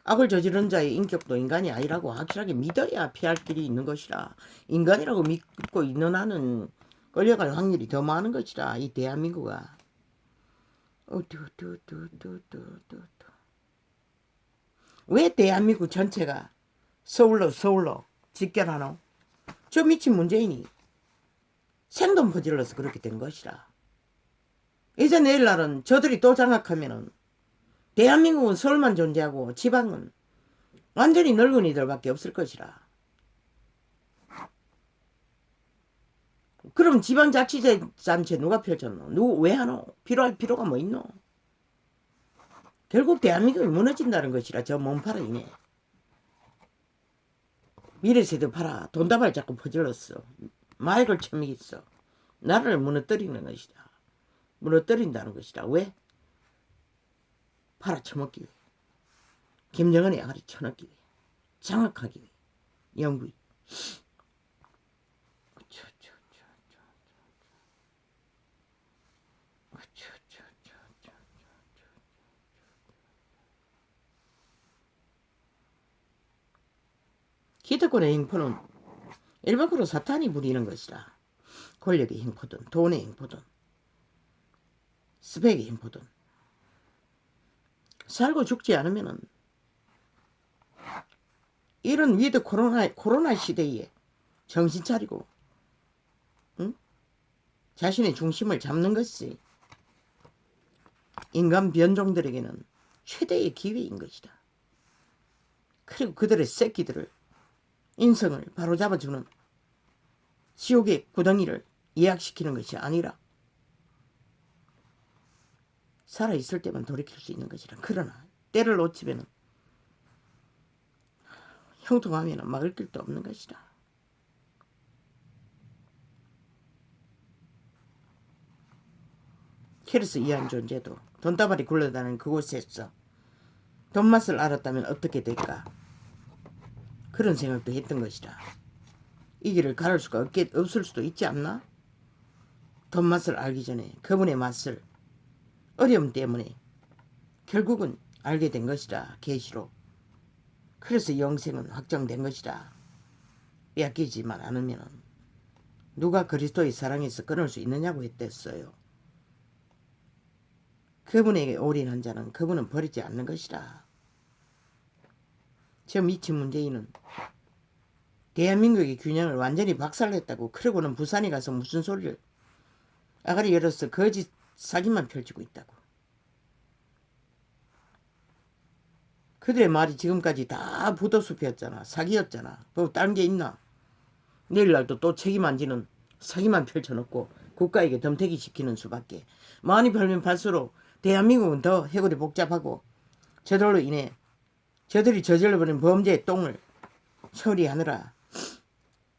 Speaker 1: 악을 저지른 자의 인격도 인간이 아니라고 확실하게 믿어야 피할 길이 있는 것이라. 인간이라고 믿고 있는 한은 끌려갈 확률이 더 많은 것이라. 이 대한민국아. 왜 대한민국 전체가 서울로 집결하노? 저 미친 문재인이 생돈 퍼질러서 그렇게 된 것이라. 이제 내일날은 저들이 또 장악하면은 대한민국은 서울만 존재하고 지방은 완전히 늙은이들밖에 없을 것이라. 그럼 지방자치단체 누가 펼쳤노? 누구 왜 하노? 필요할 필요가 뭐 있노? 결국 대한민국이 무너진다는 것이라. 저 몸팔아 이네. 미래세대 팔아 돈다발 자꾸 퍼질렀어. 마약을 처먹였어. 나라를 무너뜨리는 것이다. 무너뜨린다는 것이다. 왜? 팔아 처먹기 위해. 김정은의 아가리 쳐넣기 위해. 장악하기 위해. 영구히. 기득권의 행포는 일반적으로 사탄이 부리는 것이라. 권력의 행포든 돈의 행포든 스펙의 행포든 살고 죽지 않으면은 이런 위드 코로나 시대에 정신 차리고 응? 자신의 중심을 잡는 것이 인간 변종들에게는 최대의 기회인 것이다. 그리고 그들의 새끼들을 인성을 바로잡아주는 지옥의 구덩이를 예약시키는 것이 아니라 살아있을 때만 돌이킬 수 있는 것이라. 그러나 때를 놓치면 형통하면 막을 길도 없는 것이다. 캐리스 이한 존재도 돈다발이 굴러다니는 그곳에서 돈맛을 알았다면 어떻게 될까? 그런 생각도 했던 것이다. 이 길을 가를 수가 없을 수도 있지 않나? 돈맛을 알기 전에 그분의 맛을 어려움 때문에 결국은 알게 된 것이다. 계시로. 그래서 영생은 확정된 것이다. 빼앗기지만 않으면 누가 그리스도의 사랑에서 끊을 수 있느냐고 했댔어요. 그분에게 올인한 자는 그분은 버리지 않는 것이다. 저 미친 문재인은 대한민국의 균형을 완전히 박살냈다고. 그러고는 부산에 가서 무슨 소리를 아가리 열어서 거짓 사기만 펼치고 있다고. 그들의 말이 지금까지 다 부도숲이었잖아. 사기였잖아. 뭐 다른 게 있나? 내일날도 또 책임 안 지는 사기만 펼쳐놓고 국가에게 덤태기 시키는 수밖에. 많이 팔면 팔수록 대한민국은 더 해골이 복잡하고 저들로 인해 저들이 저질러버린 범죄의 똥을 처리하느라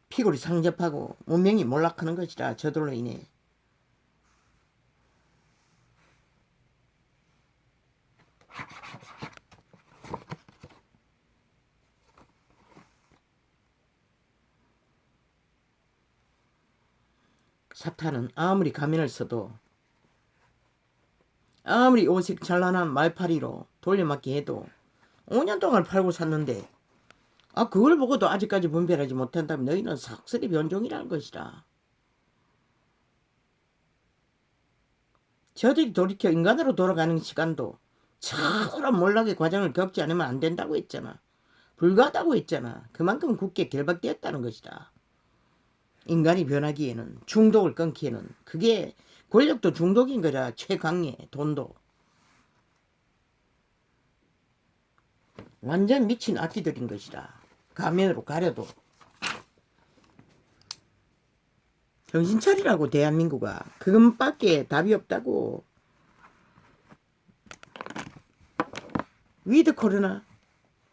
Speaker 1: 피골이 상접하고 문명이 몰락하는 것이라. 저들로 인해. 사탄은 아무리 가면을 써도 아무리 오색 찬란한 말파리로 돌려막기 해도 5년 동안 팔고 샀는데 그걸 보고도 아직까지 분별하지 못한다면 너희는 삭슬이 변종이라는 것이다. 저들이 돌이켜 인간으로 돌아가는 시간도 저런 몰락의 과정을 겪지 않으면 안 된다고 했잖아. 불가하다고 했잖아. 그만큼 굳게 결박되었다는 것이다. 인간이 변하기에는 중독을 끊기에는 그게 권력도 중독인 거라. 최강의 돈도. 완전 미친 아기들인 것이라. 가면으로 가려도. 정신 차리라고 대한민국아. 그것밖에 답이 없다고. 위드 코로나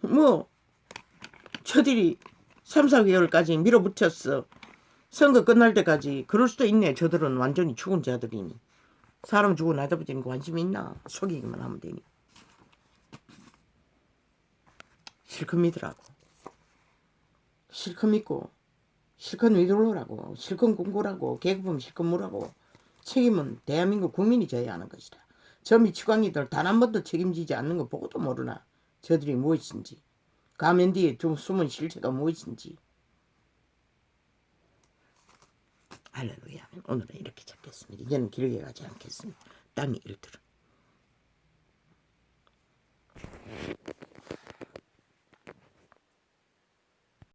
Speaker 1: 뭐 저들이 3, 4개월까지 밀어붙였어. 선거 끝날 때까지. 그럴 수도 있네. 저들은 완전히 죽은 자들이니. 사람 죽고 나다 보지는 관심이 있나. 속이기만 하면 되니. 실컷 믿으라고. 실컷 믿고 실컷 믿으라고. 실컷 공고라고. 계급은 실컷 물라고. 책임은 대한민국 국민이 져야 하는 것이다. 저 미치광이들 단 한 번도 책임지지 않는 거 보고도 모르나. 저들이 무엇인지. 가면 뒤에 좀 숨은 실체가 무엇인지. 할렐루야. 오늘은 이렇게 잡겠습니다. 이제는 길게 가지 않겠습니다. 땅이 일들어.